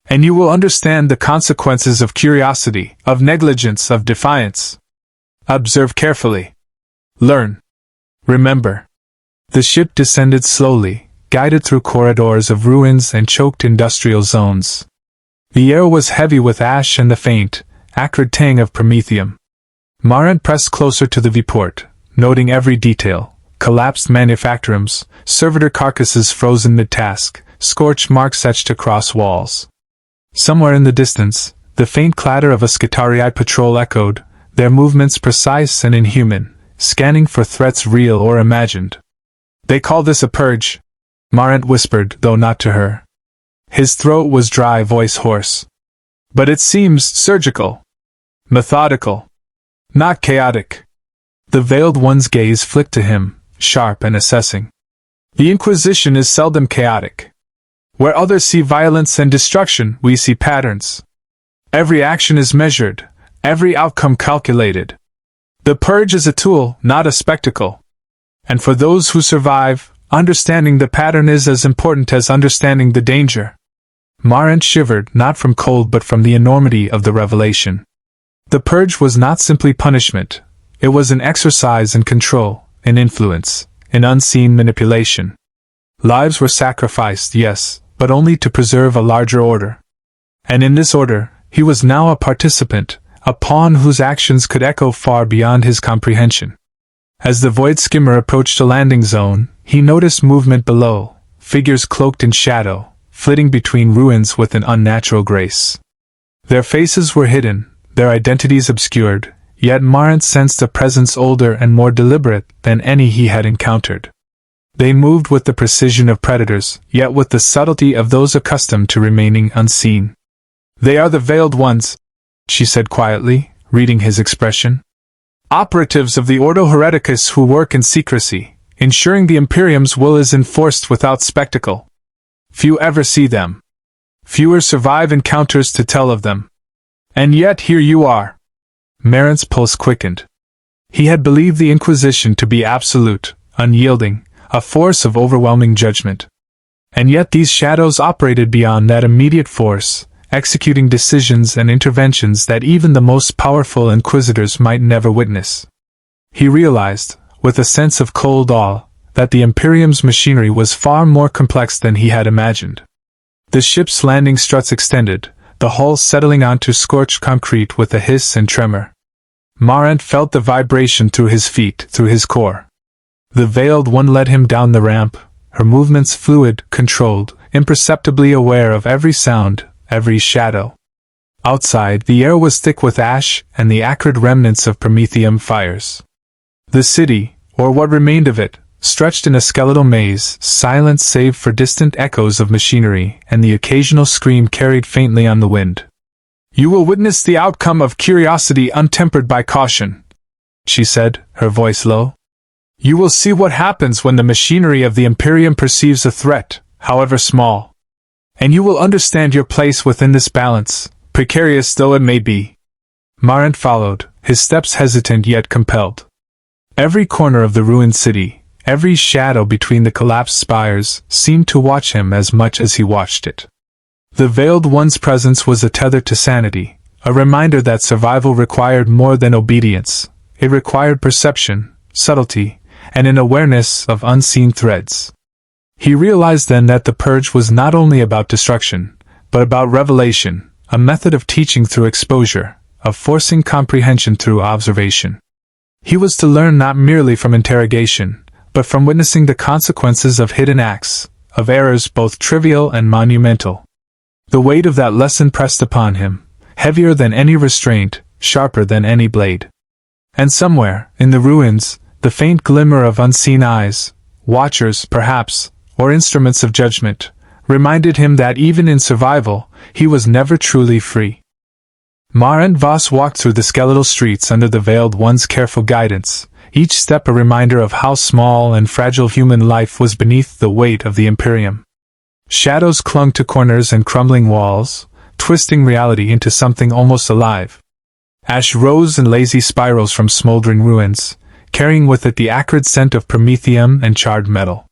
A: "And you will understand the consequences of curiosity, of negligence, of defiance. Observe carefully. Learn. Remember." The ship descended slowly, guided through corridors of ruins and choked industrial zones. The air was heavy with ash and the faint, acrid tang of promethium. Marent pressed closer to the viewport, noting every detail: collapsed manufactorums, servitor carcasses frozen mid-task, scorch marks etched across walls. Somewhere in the distance, the faint clatter of a Skitarii patrol echoed, their movements precise and inhuman, scanning for threats real or imagined. "They call this a purge," Marent whispered, though not to her. His throat was dry, voice hoarse. "But it seems surgical. Methodical. Not chaotic." The Veiled One's gaze flicked to him, sharp and assessing. "The Inquisition is seldom chaotic. Where others see violence and destruction, we see patterns. Every action is measured, every outcome calculated. The purge is a tool, not a spectacle. And for those who survive, understanding the pattern is as important as understanding the danger." Marent shivered, not from cold but from the enormity of the revelation. The purge was not simply punishment, it was an exercise in control, in influence, in unseen manipulation. Lives were sacrificed, yes, but only to preserve a larger order. And in this order, he was now a participant, a pawn whose actions could echo far beyond his comprehension. As the void skimmer approached a landing zone, he noticed movement below, figures cloaked in shadow, flitting between ruins with an unnatural grace. Their faces were hidden, their identities obscured, yet Marent sensed a presence older and more deliberate than any he had encountered. They moved with the precision of predators, yet with the subtlety of those accustomed to remaining unseen. "They are the Veiled Ones," she said quietly, reading his expression. "Operatives of the Ordo Hereticus who work in secrecy, ensuring the Imperium's will is enforced without spectacle. Few ever see them. Fewer survive encounters to tell of them. And yet here you are." Marent's pulse quickened. He had believed the Inquisition to be absolute, unyielding, a force of overwhelming judgment. And yet these shadows operated beyond that immediate force, executing decisions and interventions that even the most powerful inquisitors might never witness. He realized, with a sense of cold awe, that the Imperium's machinery was far more complex than he had imagined. The ship's landing struts extended, the hull settling onto scorched concrete with a hiss and tremor. Marent felt the vibration through his feet, through his core. The Veiled One led him down the ramp, her movements fluid, controlled, imperceptibly aware of every sound, every shadow. Outside, the air was thick with ash and the acrid remnants of promethium fires. The city, or what remained of it, stretched in a skeletal maze, silent save for distant echoes of machinery and the occasional scream carried faintly on the wind. "You will witness the outcome of curiosity untempered by caution," she said, her voice low. "You will see what happens when the machinery of the Imperium perceives a threat, however small. And you will understand your place within this balance, precarious though it may be." Marent followed, his steps hesitant yet compelled. Every corner of the ruined city, every shadow between the collapsed spires, seemed to watch him as much as he watched it. The Veiled One's presence was a tether to sanity, a reminder that survival required more than obedience. It required perception, subtlety, and an awareness of unseen threads. He realized then that the purge was not only about destruction, but about revelation, a method of teaching through exposure, of forcing comprehension through observation. He was to learn not merely from interrogation, but from witnessing the consequences of hidden acts, of errors both trivial and monumental. The weight of that lesson pressed upon him, heavier than any restraint, sharper than any blade. And somewhere, in the ruins, the faint glimmer of unseen eyes, watchers, perhaps, or instruments of judgment, reminded him that even in survival, he was never truly free. Marent Vos walked through the skeletal streets under the Veiled One's careful guidance, each step a reminder of how small and fragile human life was beneath the weight of the Imperium. Shadows clung to corners and crumbling walls, twisting reality into something almost alive. Ash rose in lazy spirals from smoldering ruins, carrying with it the acrid scent of promethium and charred metal.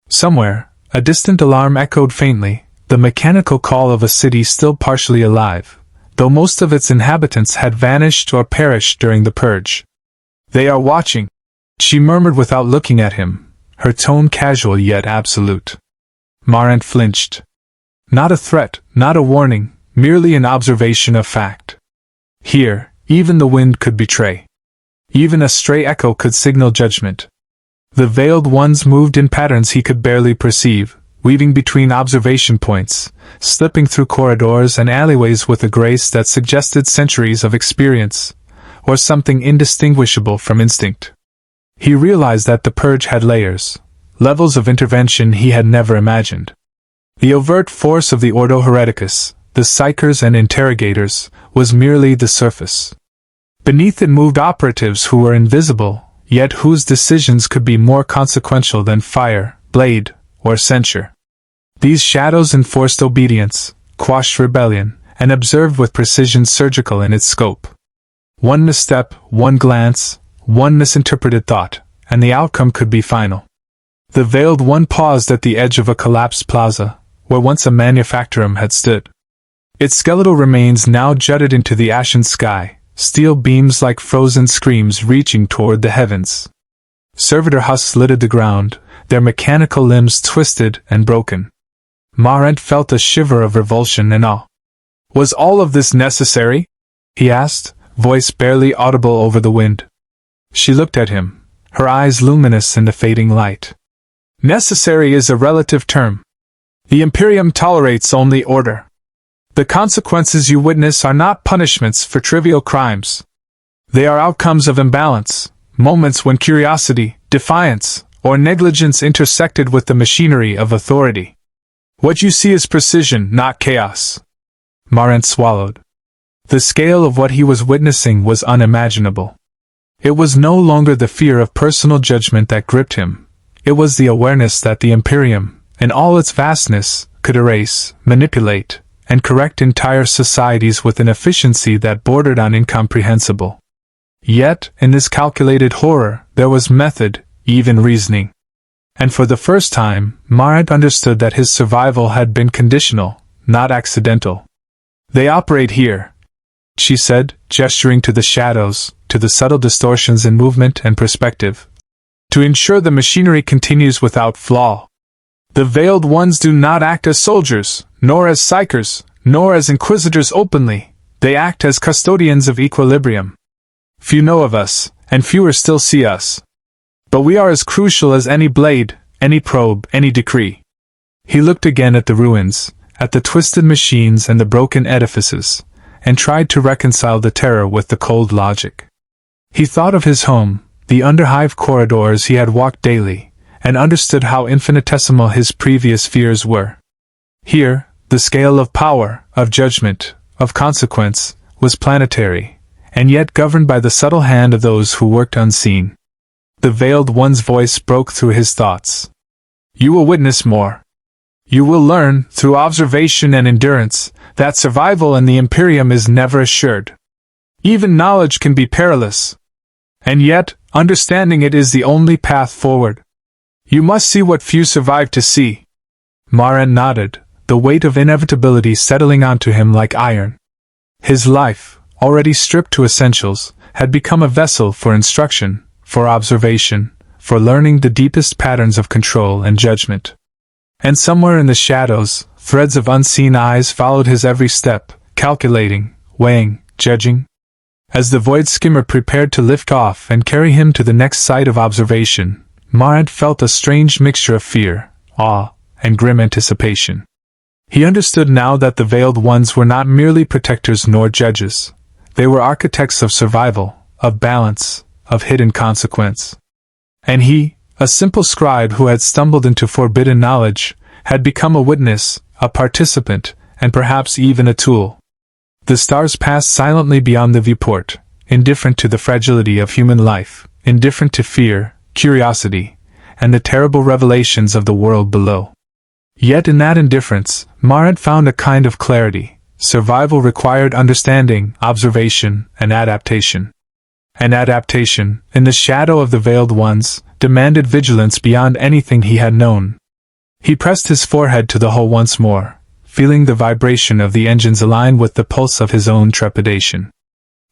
A: Somewhere, a distant alarm echoed faintly, the mechanical call of a city still partially alive, though most of its inhabitants had vanished or perished during the purge. "They are watching," she murmured without looking at him, her tone casual yet absolute. Marent flinched. Not a threat, not a warning, merely an observation of fact. Here, even the wind could betray. Even a stray echo could signal judgment. The Veiled Ones moved in patterns he could barely perceive, weaving between observation points, slipping through corridors and alleyways with a grace that suggested centuries of experience, or something indistinguishable from instinct. He realized that the purge had layers, levels of intervention he had never imagined. The overt force of the Ordo Hereticus, the psychers and interrogators, was merely the surface. Beneath it moved operatives who were invisible, yet whose decisions could be more consequential than fire, blade, or censure. These shadows enforced obedience, quashed rebellion, and observed with precision surgical in its scope. One misstep, one glance, one misinterpreted thought, and the outcome could be final. The Veiled One paused at the edge of a collapsed plaza, where once a manufactorum had stood. Its skeletal remains now jutted into the ashen sky, steel beams like frozen screams reaching toward the heavens. Servitor husks littered the ground, their mechanical limbs twisted and broken. Marent felt a shiver of revulsion and awe. "Was all of this necessary?" he asked, voice barely audible over the wind. She looked at him, her eyes luminous in the fading light. "Necessary is a relative term. The Imperium tolerates only order. The consequences you witness are not punishments for trivial crimes. They are outcomes of imbalance, moments when curiosity, defiance, or negligence intersected with the machinery of authority. What you see is precision, not chaos." Marent swallowed. The scale of what he was witnessing was unimaginable. It was no longer the fear of personal judgment that gripped him. It was the awareness that the Imperium, in all its vastness, could erase, manipulate, and correct entire societies with an efficiency that bordered on incomprehensible. Yet, in this calculated horror, there was method, even reasoning. And for the first time, Marent understood that his survival had been conditional, not accidental. "They operate here," she said, gesturing to the shadows, to the subtle distortions in movement and perspective, "to ensure the machinery continues without flaw. The Veiled Ones do not act as soldiers, nor as psychers, nor as inquisitors openly. They act as custodians of equilibrium. Few know of us, and fewer still see us. But we are as crucial as any blade, any probe, any decree." He looked again at the ruins, at the twisted machines and the broken edifices, and tried to reconcile the terror with the cold logic. He thought of his home, the underhive corridors he had walked daily, and understood how infinitesimal his previous fears were. Here, the scale of power, of judgment, of consequence, was planetary, and yet governed by the subtle hand of those who worked unseen. The Veiled One's voice broke through his thoughts. "You will witness more. You will learn, through observation and endurance, that survival in the Imperium is never assured. Even knowledge can be perilous. And yet, understanding it is the only path forward. You must see what few survive to see." Marent nodded, the weight of inevitability settling onto him like iron. His life, already stripped to essentials, had become a vessel for instruction, for observation, for learning the deepest patterns of control and judgment. And somewhere in the shadows, threads of unseen eyes followed his every step, calculating, weighing, judging. As the void skimmer prepared to lift off and carry him to the next site of observation, Marent felt a strange mixture of fear, awe, and grim anticipation. He understood now that the Veiled Ones were not merely protectors nor judges. They were architects of survival, of balance, of hidden consequence. And he, a simple scribe who had stumbled into forbidden knowledge, had become a witness, a participant, and perhaps even a tool. The stars passed silently beyond the viewport, indifferent to the fragility of human life, indifferent to fear, curiosity, and the terrible revelations of the world below. Yet in that indifference, Marent found a kind of clarity. Survival required understanding, observation, and adaptation. And adaptation, in the shadow of the Veiled Ones, demanded vigilance beyond anything he had known. He pressed his forehead to the hull once more, feeling the vibration of the engines align with the pulse of his own trepidation.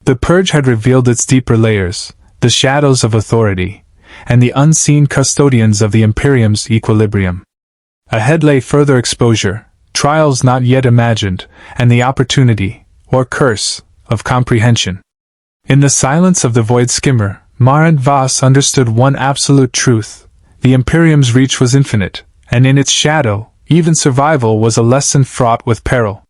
A: The purge had revealed its deeper layers, the shadows of authority, and the unseen custodians of the Imperium's equilibrium. Ahead lay further exposure, trials not yet imagined, and the opportunity, or curse, of comprehension. In the silence of the void skimmer, Marent Vos understood one absolute truth: the Imperium's reach was infinite, and in its shadow, even survival was a lesson fraught with peril.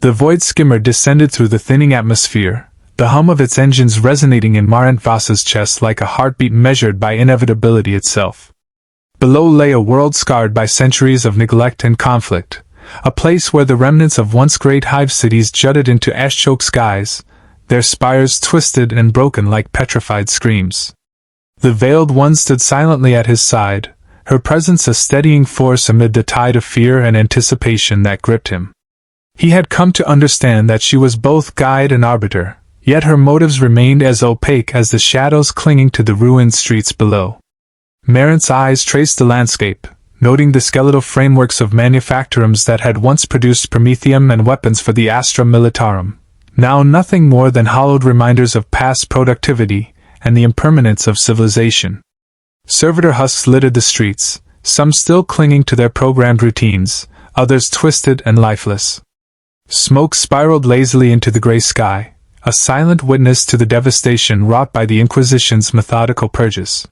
A: The void skimmer descended through the thinning atmosphere, the hum of its engines resonating in Marent Vos's chest like a heartbeat measured by inevitability itself. Below lay a world scarred by centuries of neglect and conflict, a place where the remnants of once great hive cities jutted into ash-choked skies, their spires twisted and broken like petrified screams. The Veiled One stood silently at his side, her presence a steadying force amid the tide of fear and anticipation that gripped him. He had come to understand that she was both guide and arbiter, yet her motives remained as opaque as the shadows clinging to the ruined streets below. Marent's eyes traced the landscape, noting the skeletal frameworks of manufactorums that had once produced promethium and weapons for the Astra Militarum, now nothing more than hollowed reminders of past productivity and the impermanence of civilization. Servitor husks littered the streets, some still clinging to their programmed routines, others twisted and lifeless. Smoke spiraled lazily into the gray sky, a silent witness to the devastation wrought by the Inquisition's methodical purges.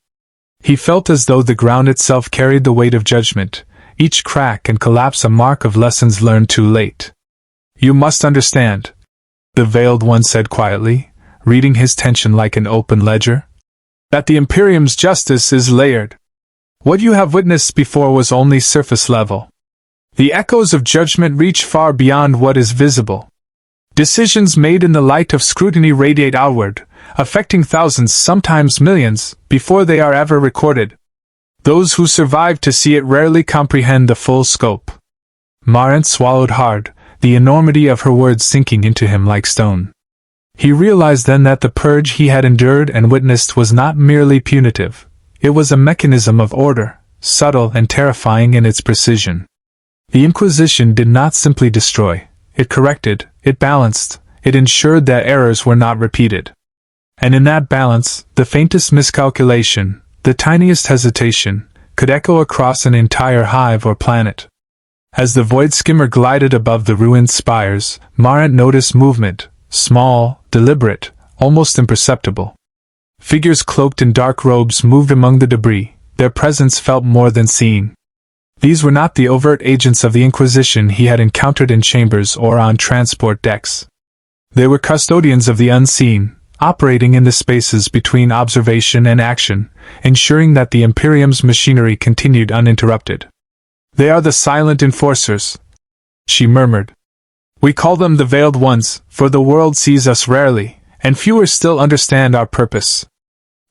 A: He felt as though the ground itself carried the weight of judgment, each crack and collapse a mark of lessons learned too late. "You must understand," the Veiled One said quietly, reading his tension like an open ledger, "that the Imperium's justice is layered. What you have witnessed before was only surface level. The echoes of judgment reach far beyond what is visible. Decisions made in the light of scrutiny radiate outward, affecting thousands, sometimes millions, before they are ever recorded. Those who survive to see it rarely comprehend the full scope." Marent swallowed hard, the enormity of her words sinking into him like stone. He realized then that the purge he had endured and witnessed was not merely punitive. It was a mechanism of order, subtle and terrifying in its precision. The Inquisition did not simply destroy. It corrected, it balanced, it ensured that errors were not repeated. And in that balance, the faintest miscalculation, the tiniest hesitation, could echo across an entire hive or planet. As the void skimmer glided above the ruined spires, Marent noticed movement, small, deliberate, almost imperceptible. Figures cloaked in dark robes moved among the debris, their presence felt more than seen. These were not the overt agents of the Inquisition he had encountered in chambers or on transport decks. They were custodians of the unseen, operating in the spaces between observation and action, ensuring that the Imperium's machinery continued uninterrupted. "They are the silent enforcers," she murmured. "We call them the Veiled Ones, for the world sees us rarely, and fewer still understand our purpose.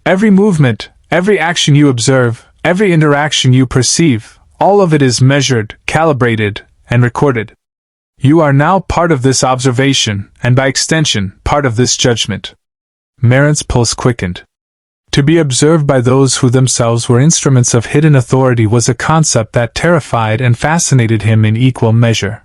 A: Every movement, every action you observe, every interaction you perceive, all of it is measured, calibrated, and recorded. You are now part of this observation, and by extension, part of this judgment." Marent's pulse quickened. To be observed by those who themselves were instruments of hidden authority was a concept that terrified and fascinated him in equal measure.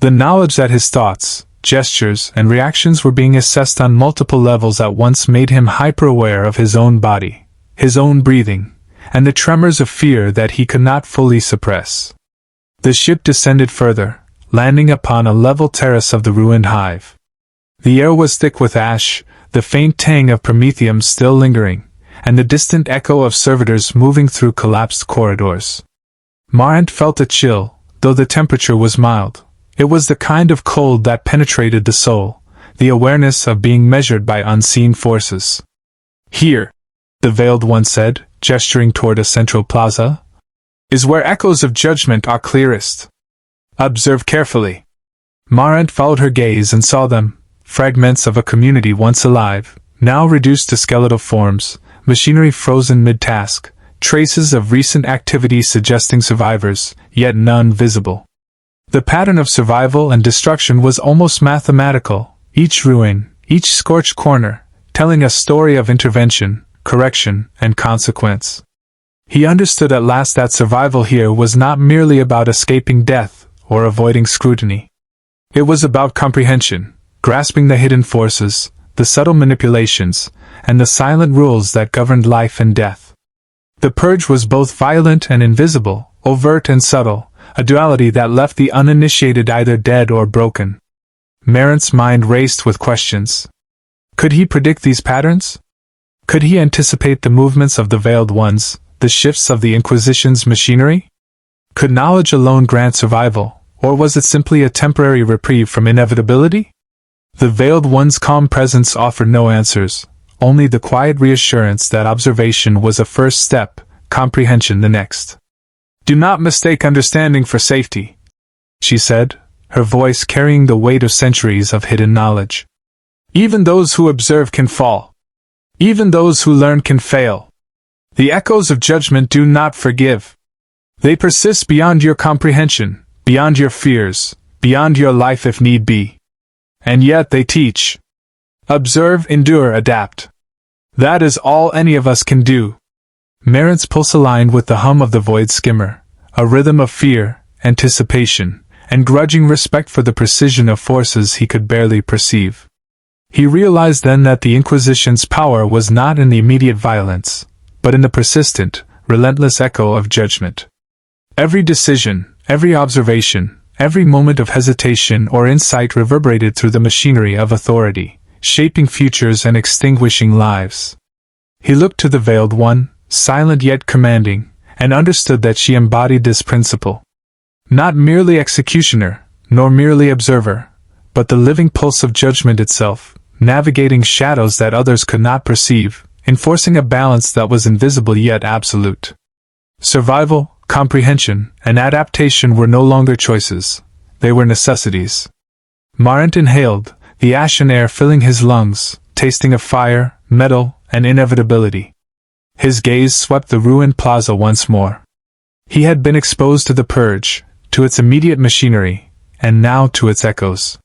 A: The knowledge that his thoughts, gestures, and reactions were being assessed on multiple levels at once made him hyper-aware of his own body, his own breathing, and the tremors of fear that he could not fully suppress. The ship descended further, landing upon a level terrace of the ruined hive. The air was thick with ash, the faint tang of promethium still lingering, and the distant echo of servitors moving through collapsed corridors. Marent felt a chill, though the temperature was mild. It was the kind of cold that penetrated the soul, the awareness of being measured by unseen forces. "Here," the Veiled One said, gesturing toward a central plaza, "is where echoes of judgment are clearest. Observe carefully." Marent followed her gaze and saw them, fragments of a community once alive, now reduced to skeletal forms, machinery frozen mid-task, traces of recent activity suggesting survivors, yet none visible. The pattern of survival and destruction was almost mathematical, each ruin, each scorched corner, telling a story of intervention, correction, and consequence. He understood at last that survival here was not merely about escaping death or avoiding scrutiny. It was about comprehension, grasping the hidden forces, the subtle manipulations, and the silent rules that governed life and death. The purge was both violent and invisible, overt and subtle, a duality that left the uninitiated either dead or broken. Marent's mind raced with questions. Could he predict these patterns? Could he anticipate the movements of the Veiled Ones, the shifts of the Inquisition's machinery? Could knowledge alone grant survival, or was it simply a temporary reprieve from inevitability? The Veiled One's calm presence offered no answers, only the quiet reassurance that observation was a first step, comprehension the next. "Do not mistake understanding for safety," she said, her voice carrying the weight of centuries of hidden knowledge. "Even those who observe can fall. Even those who learn can fail. The echoes of judgment do not forgive. They persist beyond your comprehension, beyond your fears, beyond your life if need be. And yet they teach. Observe, endure, adapt. That is all any of us can do." Marent's pulse aligned with the hum of the void skimmer, a rhythm of fear, anticipation, and grudging respect for the precision of forces he could barely perceive. He realized then that the Inquisition's power was not in the immediate violence, but in the persistent, relentless echo of judgment. Every decision, every observation, every moment of hesitation or insight reverberated through the machinery of authority, shaping futures and extinguishing lives. He looked to the Veiled One, silent yet commanding, and understood that she embodied this principle. Not merely executioner, nor merely observer, but the living pulse of judgment itself, navigating shadows that others could not perceive, enforcing a balance that was invisible yet absolute. Survival, comprehension, and adaptation were no longer choices, they were necessities. Marent inhaled, the ashen air filling his lungs, tasting of fire, metal, and inevitability. His gaze swept the ruined plaza once more. He had been exposed to the purge, to its immediate machinery, and now to its echoes.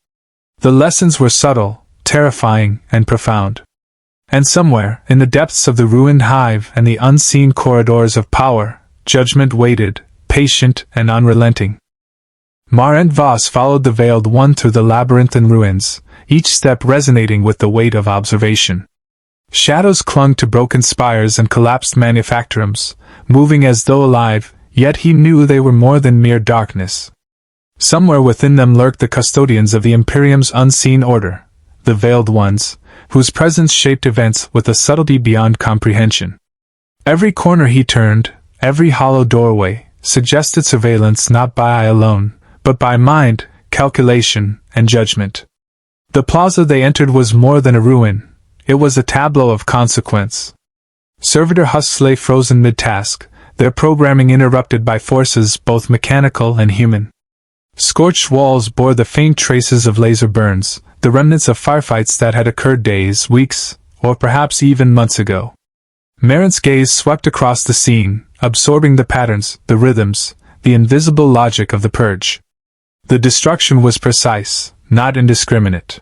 A: The lessons were subtle, terrifying, and profound. And somewhere, in the depths of the ruined hive and the unseen corridors of power, judgment waited, patient and unrelenting. Marent Vos followed the Veiled One through the labyrinthine ruins, each step resonating with the weight of observation. Shadows clung to broken spires and collapsed manufactorums, moving as though alive, yet he knew they were more than mere darkness. Somewhere within them lurked the custodians of the Imperium's unseen order, the Veiled Ones, whose presence shaped events with a subtlety beyond comprehension. Every corner he turned, every hollow doorway, suggested surveillance not by eye alone, but by mind, calculation, and judgment. The plaza they entered was more than a ruin, it was a tableau of consequence. Servitor husks lay frozen mid-task, their programming interrupted by forces both mechanical and human. Scorched walls bore the faint traces of laser burns, the remnants of firefights that had occurred days, weeks, or perhaps even months ago. Marent's gaze swept across the scene, absorbing the patterns, the rhythms, the invisible logic of the purge. The destruction was precise, not indiscriminate.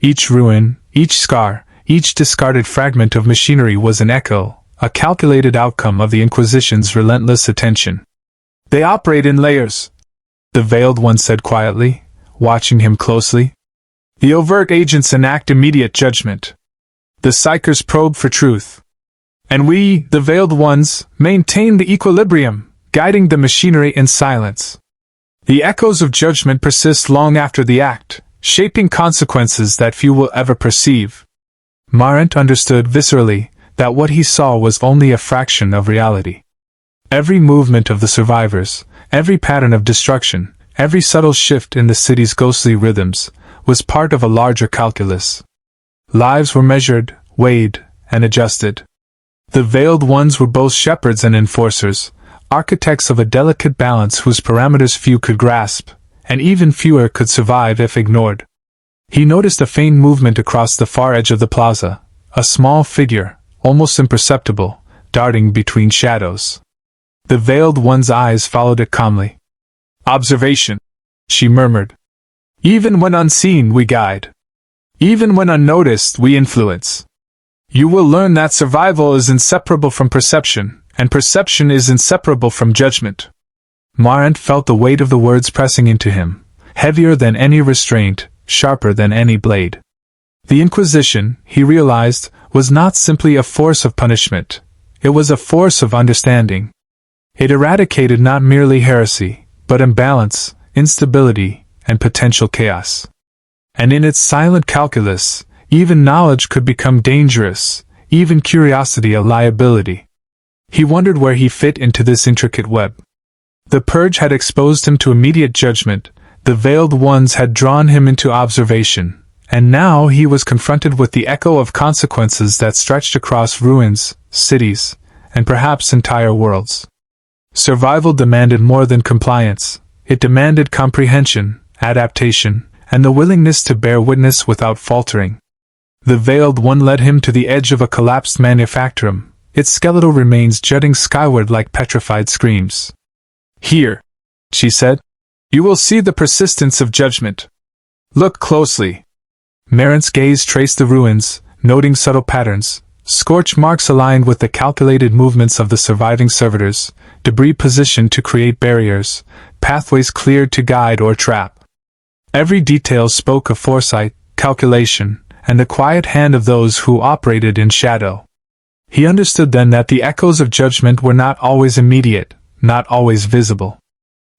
A: Each ruin, each scar, each discarded fragment of machinery was an echo, a calculated outcome of the Inquisition's relentless attention. "They operate in layers," the Veiled One said quietly, watching him closely. "The overt agents enact immediate judgment. The psychers probe for truth. And we, the Veiled Ones, maintain the equilibrium, guiding the machinery in silence. The echoes of judgment persist long after the act, shaping consequences that few will ever perceive. Marent understood viscerally that what he saw was only a fraction of reality. Every movement of the survivors, every pattern of destruction, every subtle shift in the city's ghostly rhythms, was part of a larger calculus. Lives were measured, weighed, and adjusted. The Veiled Ones were both shepherds and enforcers, architects of a delicate balance whose parameters few could grasp, and even fewer could survive if ignored. He noticed a faint movement across the far edge of the plaza, a small figure, almost imperceptible, darting between shadows. The Veiled One's eyes followed it calmly. "Observation," she murmured. "Even when unseen, we guide. Even when unnoticed, we influence. You will learn that survival is inseparable from perception, and perception is inseparable from judgment." Marent felt the weight of the words pressing into him, heavier than any restraint, sharper than any blade. The Inquisition, he realized, was not simply a force of punishment. It was a force of understanding. It eradicated not merely heresy, but imbalance, instability, and potential chaos. And in its silent calculus, even knowledge could become dangerous, even curiosity a liability. He wondered where he fit into this intricate web. The purge had exposed him to immediate judgment, the Veiled Ones had drawn him into observation, and now he was confronted with the echo of consequences that stretched across ruins, cities, and perhaps entire worlds. Survival demanded more than compliance. It demanded comprehension, adaptation, and the willingness to bear witness without faltering. The Veiled One led him to the edge of a collapsed manufactorum, its skeletal remains jutting skyward like petrified screams. "Here," she said, "you will see the persistence of judgment. Look closely." Marent's gaze traced the ruins, noting subtle patterns, scorch marks aligned with the calculated movements of the surviving servitors, debris positioned to create barriers, pathways cleared to guide or trap. Every detail spoke of foresight, calculation, and the quiet hand of those who operated in shadow. He understood then that the echoes of judgment were not always immediate, not always visible.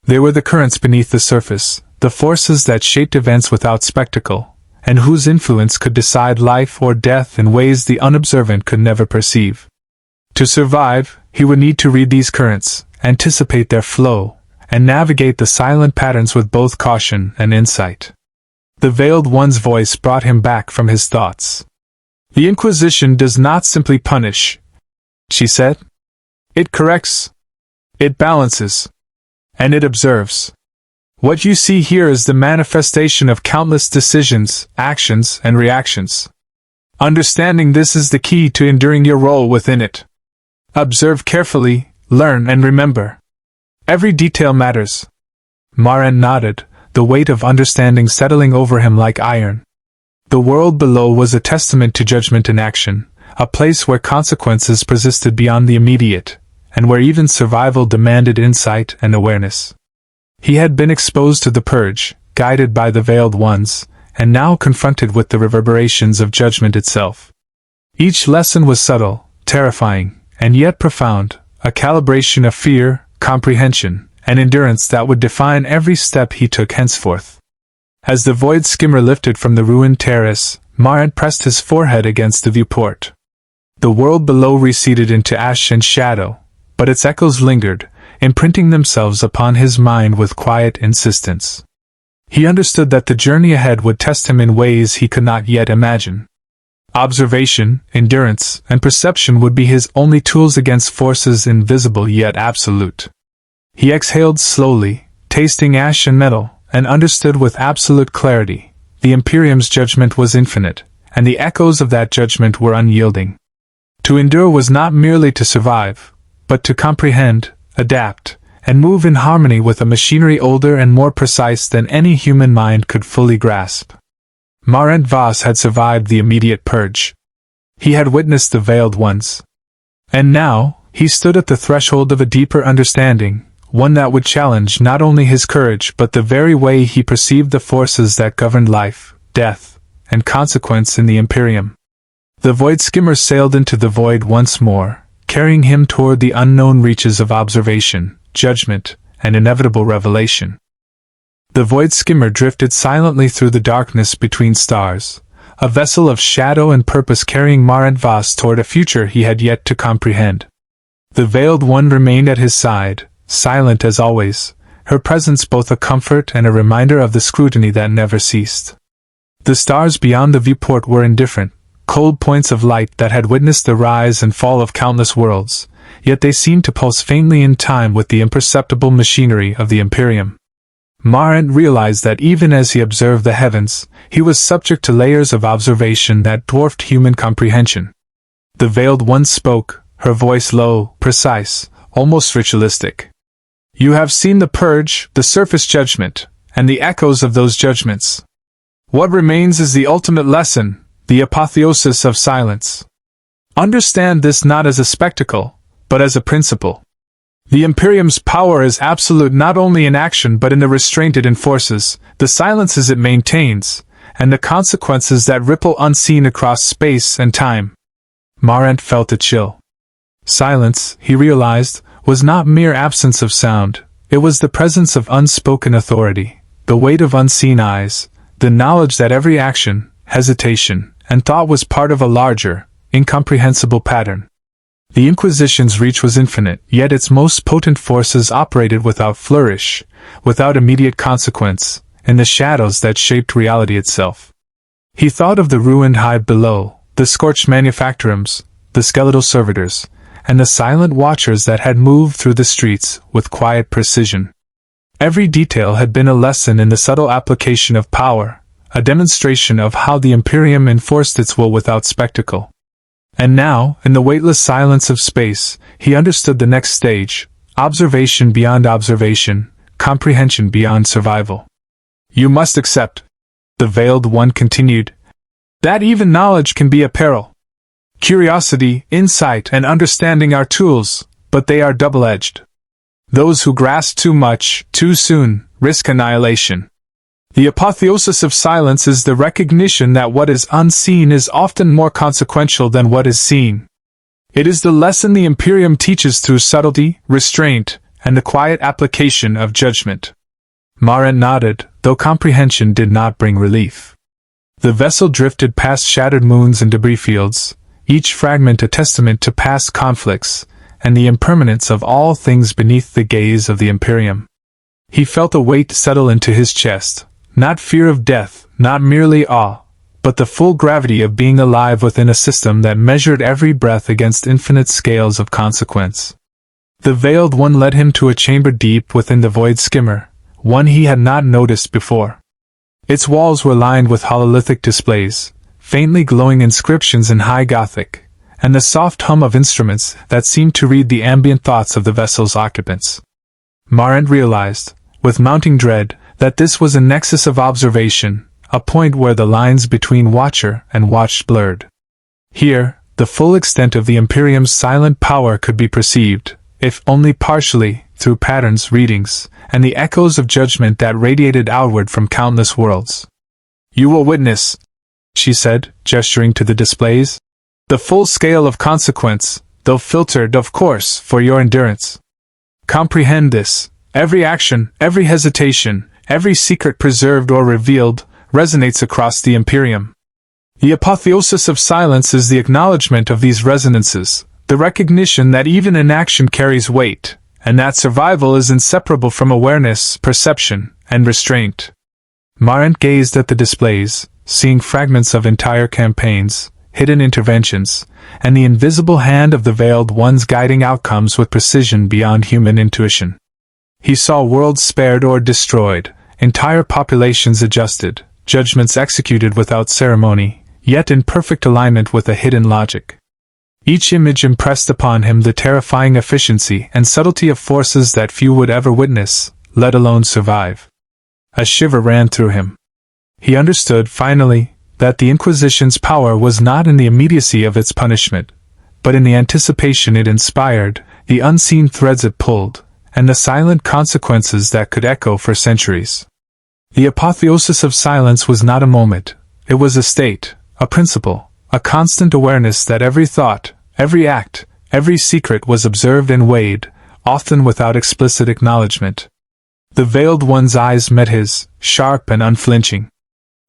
A: They were the currents beneath the surface, the forces that shaped events without spectacle, and whose influence could decide life or death in ways the unobservant could never perceive. To survive, he would need to read these currents, anticipate their flow, and navigate the silent patterns with both caution and insight. The Veiled One's voice brought him back from his thoughts. "The Inquisition does not simply punish," she said. "It corrects. It balances. And it observes. What you see here is the manifestation of countless decisions, actions, and reactions. Understanding this is the key to enduring your role within it. Observe carefully, learn and remember. Every detail matters." Marent nodded, the weight of understanding settling over him like iron. The world below was a testament to judgment in action, a place where consequences persisted beyond the immediate, and where even survival demanded insight and awareness. He had been exposed to the purge, guided by the Veiled Ones, and now confronted with the reverberations of judgment itself. Each lesson was subtle, terrifying, and yet profound, a calibration of fear, comprehension, and endurance that would define every step he took henceforth. As the void skimmer lifted from the ruined terrace, Marent pressed his forehead against the viewport. The world below receded into ash and shadow, but its echoes lingered, imprinting themselves upon his mind with quiet insistence. He understood that the journey ahead would test him in ways he could not yet imagine. Observation, endurance, and perception would be his only tools against forces invisible yet absolute. He exhaled slowly, tasting ash and metal, and understood with absolute clarity, the Imperium's judgment was infinite, and the echoes of that judgment were unyielding. To endure was not merely to survive, but to comprehend, adapt, and move in harmony with a machinery older and more precise than any human mind could fully grasp. Marent Vos had survived the immediate purge. He had witnessed the Veiled Ones. And now, he stood at the threshold of a deeper understanding, one that would challenge not only his courage but the very way he perceived the forces that governed life, death, and consequence in the Imperium. The void skimmer sailed into the void once more, carrying him toward the unknown reaches of observation, judgment, and inevitable revelation. The void skimmer drifted silently through the darkness between stars, a vessel of shadow and purpose carrying Marent Vos toward a future he had yet to comprehend. The Veiled One remained at his side, silent as always, her presence both a comfort and a reminder of the scrutiny that never ceased. The stars beyond the viewport were indifferent, cold points of light that had witnessed the rise and fall of countless worlds, yet they seemed to pulse faintly in time with the imperceptible machinery of the Imperium. Marent realized that even as he observed the heavens, he was subject to layers of observation that dwarfed human comprehension. The Veiled One spoke, her voice low, precise, almost ritualistic. "You have seen the purge, the surface judgment, and the echoes of those judgments. What remains is the ultimate lesson, the apotheosis of silence. Understand this not as a spectacle, but as a principle. The Imperium's power is absolute not only in action but in the restraint it enforces, the silences it maintains, and the consequences that ripple unseen across space and time." Marent felt a chill. Silence, he realized, was not mere absence of sound, it was the presence of unspoken authority, the weight of unseen eyes, the knowledge that every action, hesitation, and thought was part of a larger, incomprehensible pattern. The Inquisition's reach was infinite, yet its most potent forces operated without flourish, without immediate consequence, in the shadows that shaped reality itself. He thought of the ruined hive below, the scorched manufactorums, the skeletal servitors, and the silent watchers that had moved through the streets with quiet precision. Every detail had been a lesson in the subtle application of power, a demonstration of how the Imperium enforced its will without spectacle. And now, in the weightless silence of space, he understood the next stage, observation beyond observation, comprehension beyond survival. "You must accept," the Veiled One continued, "that even knowledge can be a peril. Curiosity, insight, and understanding are tools, but they are double-edged. Those who grasp too much, too soon, risk annihilation. The apotheosis of silence is the recognition that what is unseen is often more consequential than what is seen. It is the lesson the Imperium teaches through subtlety, restraint, and the quiet application of judgment." Marent nodded, though comprehension did not bring relief. The vessel drifted past shattered moons and debris fields, each fragment a testament to past conflicts, and the impermanence of all things beneath the gaze of the Imperium. He felt a weight settle into his chest. Not fear of death, not merely awe, but the full gravity of being alive within a system that measured every breath against infinite scales of consequence. The Veiled One led him to a chamber deep within the void skimmer, one he had not noticed before. Its walls were lined with hololithic displays, faintly glowing inscriptions in High Gothic, and the soft hum of instruments that seemed to read the ambient thoughts of the vessel's occupants. Marent realized, with mounting dread, that this was a nexus of observation, a point where the lines between watcher and watched blurred. Here, the full extent of the Imperium's silent power could be perceived, if only partially, through patterns, readings, and the echoes of judgment that radiated outward from countless worlds. "You will witness," she said, gesturing to the displays, "the full scale of consequence, though filtered, of course, for your endurance. Comprehend this. Every action, every hesitation, every secret preserved or revealed, resonates across the Imperium. The apotheosis of silence is the acknowledgement of these resonances, the recognition that even inaction carries weight, and that survival is inseparable from awareness, perception, and restraint." Marent gazed at the displays, seeing fragments of entire campaigns, hidden interventions, and the invisible hand of the Veiled One's guiding outcomes with precision beyond human intuition. He saw worlds spared or destroyed, entire populations adjusted, judgments executed without ceremony, yet in perfect alignment with a hidden logic. Each image impressed upon him the terrifying efficiency and subtlety of forces that few would ever witness, let alone survive. A shiver ran through him. He understood, finally, that the Inquisition's power was not in the immediacy of its punishment, but in the anticipation it inspired, the unseen threads it pulled, and the silent consequences that could echo for centuries. The apotheosis of silence was not a moment, it was a state, a principle, a constant awareness that every thought, every act, every secret was observed and weighed, often without explicit acknowledgement. The Veiled One's eyes met his, sharp and unflinching.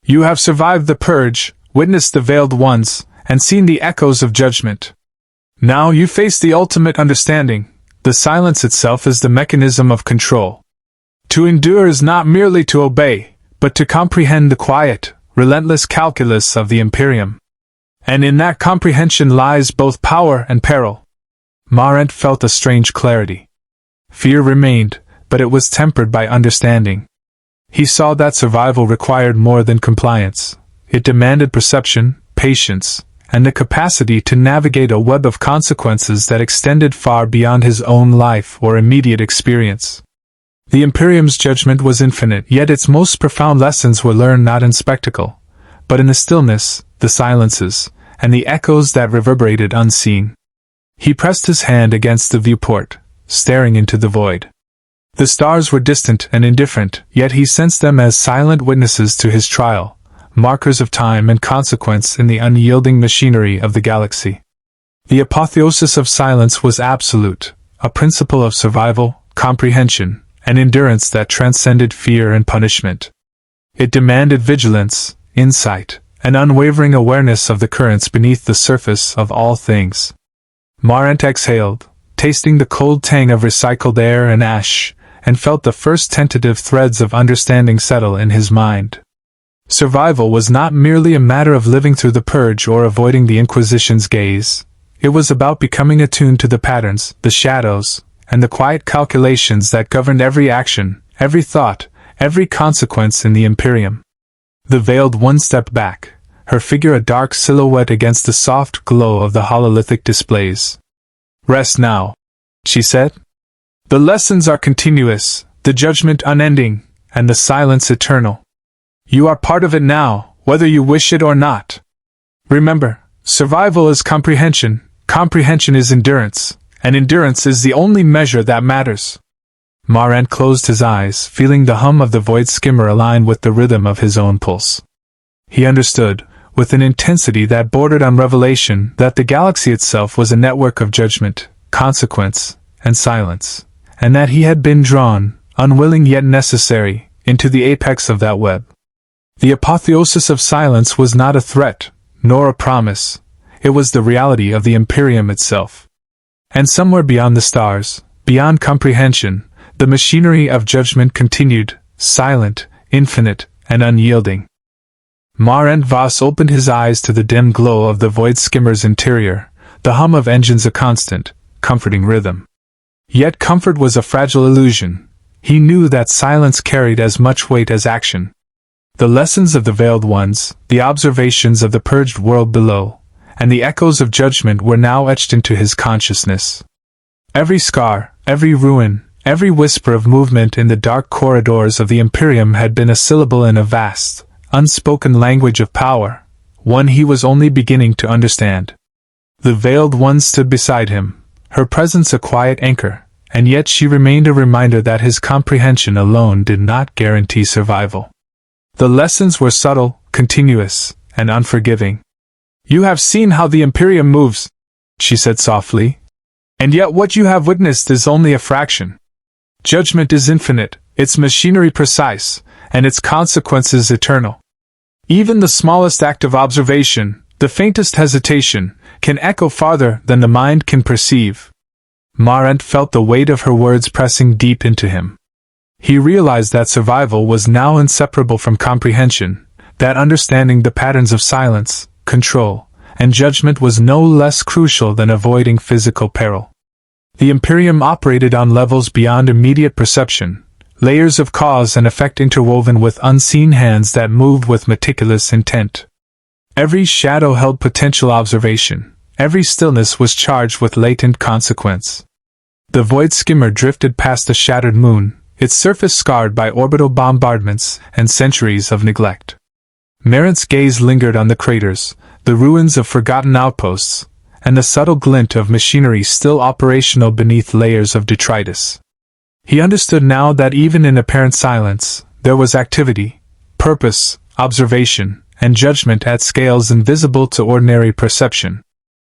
A: You have survived the purge, witnessed the Veiled Ones, and seen the echoes of judgment. Now you face the ultimate understanding. The silence itself is the mechanism of control. To endure is not merely to obey, but to comprehend the quiet, relentless calculus of the Imperium. And in that comprehension lies both power and peril. Marent felt a strange clarity. Fear remained, but it was tempered by understanding. He saw that survival required more than compliance. It demanded perception, patience, and the capacity to navigate a web of consequences that extended far beyond his own life or immediate experience. The Imperium's judgment was infinite, yet its most profound lessons were learned not in spectacle, but in the stillness, the silences, and the echoes that reverberated unseen. He pressed his hand against the viewport, staring into the void. The stars were distant and indifferent, yet he sensed them as silent witnesses to his trial, markers of time and consequence in the unyielding machinery of the galaxy. The apotheosis of silence was absolute, a principle of survival, comprehension, and endurance that transcended fear and punishment. It demanded vigilance, insight, and unwavering awareness of the currents beneath the surface of all things. Marent exhaled, tasting the cold tang of recycled air and ash, and felt the first tentative threads of understanding settle in his mind. Survival was not merely a matter of living through the purge or avoiding the Inquisition's gaze. It was about becoming attuned to the patterns, the shadows, and the quiet calculations that governed every action, every thought, every consequence in the Imperium. The Veiled One stepped back, her figure a dark silhouette against the soft glow of the hololithic displays. Rest now, she said. The lessons are continuous, the judgment unending, and the silence eternal. You are part of it now, whether you wish it or not. Remember, survival is comprehension, comprehension is endurance, and endurance is the only measure that matters. Marent closed his eyes, feeling the hum of the void skimmer align with the rhythm of his own pulse. He understood, with an intensity that bordered on revelation, that the galaxy itself was a network of judgment, consequence, and silence, and that he had been drawn, unwilling yet necessary, into the apex of that web. The apotheosis of silence was not a threat, nor a promise. It was the reality of the Imperium itself. And somewhere beyond the stars, beyond comprehension, the machinery of judgment continued, silent, infinite, and unyielding. Marent Vos opened his eyes to the dim glow of the void skimmer's interior, the hum of engines a constant, comforting rhythm. Yet comfort was a fragile illusion. He knew that silence carried as much weight as action. The lessons of the Veiled Ones, the observations of the purged world below, and the echoes of judgment were now etched into his consciousness. Every scar, every ruin, every whisper of movement in the dark corridors of the Imperium had been a syllable in a vast, unspoken language of power, one he was only beginning to understand. The Veiled One stood beside him, her presence a quiet anchor, and yet she remained a reminder that his comprehension alone did not guarantee survival. The lessons were subtle, continuous, and unforgiving. You have seen how the Imperium moves, she said softly, and yet what you have witnessed is only a fraction. Judgment is infinite, its machinery precise, and its consequences eternal. Even the smallest act of observation, the faintest hesitation, can echo farther than the mind can perceive. Marent felt the weight of her words pressing deep into him. He realized that survival was now inseparable from comprehension, that understanding the patterns of silence, control, and judgment was no less crucial than avoiding physical peril. The Imperium operated on levels beyond immediate perception, layers of cause and effect interwoven with unseen hands that moved with meticulous intent. Every shadow held potential observation, every stillness was charged with latent consequence. The void skimmer drifted past the shattered moon, its surface scarred by orbital bombardments and centuries of neglect. Marent's gaze lingered on the craters, the ruins of forgotten outposts, and the subtle glint of machinery still operational beneath layers of detritus. He understood now that even in apparent silence, there was activity, purpose, observation, and judgment at scales invisible to ordinary perception.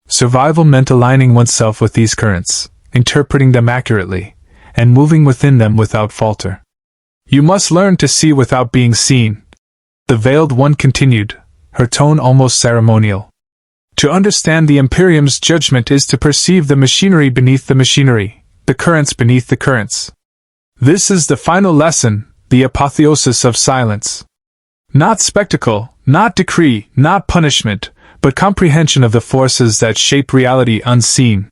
A: Survival meant aligning oneself with these currents, interpreting them accurately, and moving within them without falter. You must learn to see without being seen. The Veiled One continued, her tone almost ceremonial. To understand the Imperium's judgment is to perceive the machinery beneath the machinery, the currents beneath the currents. This is the final lesson, the apotheosis of silence. Not spectacle, not decree, not punishment, but comprehension of the forces that shape reality unseen.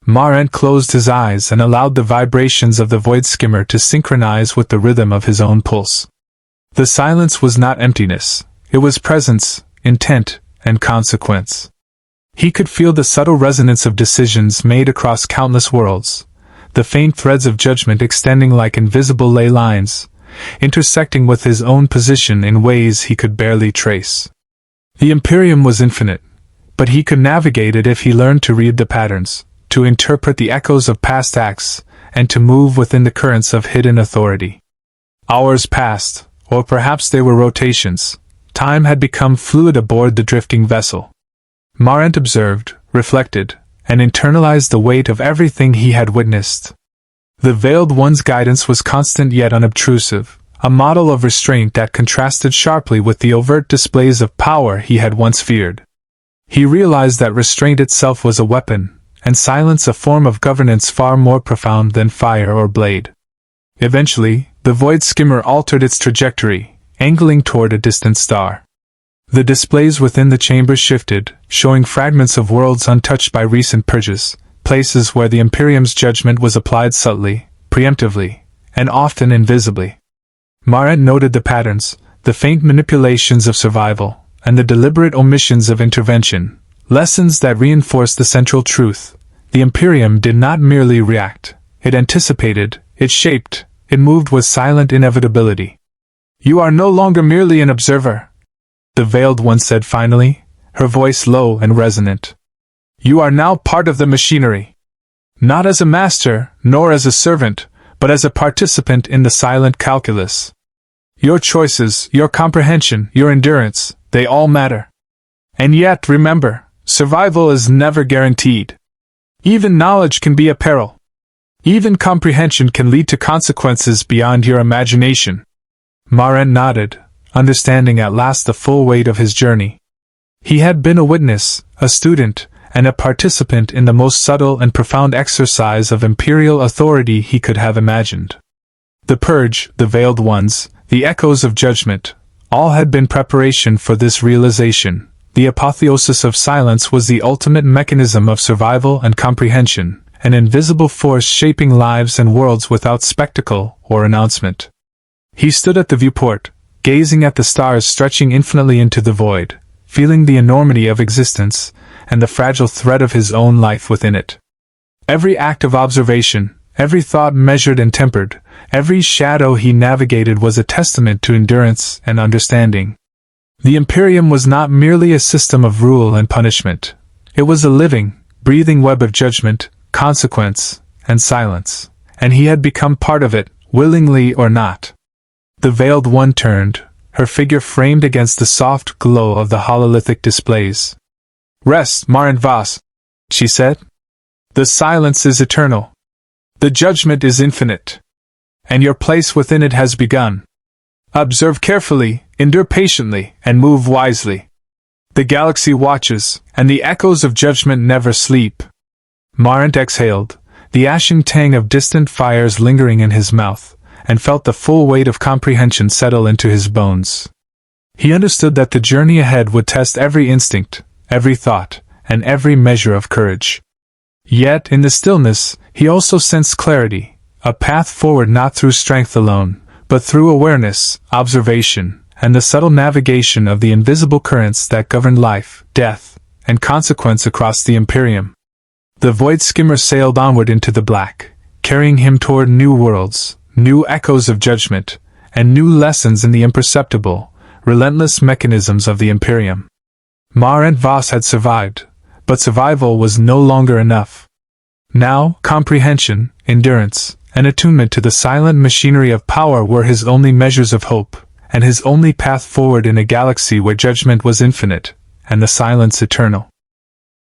A: Marent closed his eyes and allowed the vibrations of the void skimmer to synchronize with the rhythm of his own pulse. The silence was not emptiness, it was presence, intent, and consequence. He could feel the subtle resonance of decisions made across countless worlds, the faint threads of judgment extending like invisible ley lines, intersecting with his own position in ways he could barely trace. The Imperium was infinite, but he could navigate it if he learned to read the patterns, to interpret the echoes of past acts, and to move within the currents of hidden authority. Hours passed, or perhaps they were rotations. Time had become fluid aboard the drifting vessel. Marent observed, reflected, and internalized the weight of everything he had witnessed. The Veiled One's guidance was constant yet unobtrusive, a model of restraint that contrasted sharply with the overt displays of power he had once feared. He realized that restraint itself was a weapon, and silence a form of governance far more profound than fire or blade. Eventually, the void skimmer altered its trajectory, angling toward a distant star. The displays within the chamber shifted, showing fragments of worlds untouched by recent purges, places where the Imperium's judgment was applied subtly, preemptively, and often invisibly. Marent noted the patterns, the faint manipulations of survival, and the deliberate omissions of intervention, lessons that reinforced the central truth. The Imperium did not merely react, it anticipated, it shaped, it moved with silent inevitability. You are no longer merely an observer, the Veiled One said finally, her voice low and resonant. You are now part of the machinery. Not as a master, nor as a servant, but as a participant in the silent calculus. Your choices, your comprehension, your endurance, they all matter. And yet, remember, survival is never guaranteed. Even knowledge can be a peril. Even comprehension can lead to consequences beyond your imagination. Marent nodded, understanding at last the full weight of his journey. He had been a witness, a student, and a participant in the most subtle and profound exercise of imperial authority he could have imagined. The purge, the Veiled Ones, the echoes of judgment, all had been preparation for this realization. The apotheosis of silence was the ultimate mechanism of survival and comprehension, an invisible force shaping lives and worlds without spectacle or announcement. He stood at the viewport, gazing at the stars stretching infinitely into the void, feeling the enormity of existence, and the fragile thread of his own life within it. Every act of observation, every thought measured and tempered, every shadow he navigated was a testament to endurance and understanding. The Imperium was not merely a system of rule and punishment. It was a living, breathing web of judgment, consequence, and silence, and he had become part of it, willingly or not. The Veiled One turned, her figure framed against the soft glow of the hololithic displays. Rest, Marent Vos, she said. The silence is eternal. The judgment is infinite. And your place within it has begun. Observe carefully, endure patiently, and move wisely. The galaxy watches, and the echoes of judgment never sleep. Marent exhaled, the ashen tang of distant fires lingering in his mouth, and felt the full weight of comprehension settle into his bones. He understood that the journey ahead would test every instinct, every thought, and every measure of courage. Yet, in the stillness, he also sensed clarity, a path forward not through strength alone, but through awareness, observation, and the subtle navigation of the invisible currents that govern life, death, and consequence across the Imperium. The void skimmer sailed onward into the black, carrying him toward new worlds, new echoes of judgment, and new lessons in the imperceptible, relentless mechanisms of the Imperium. Marent Vos had survived, but survival was no longer enough. Now, comprehension, endurance, and attunement to the silent machinery of power were his only measures of hope, and his only path forward in a galaxy where judgment was infinite, and the silence eternal.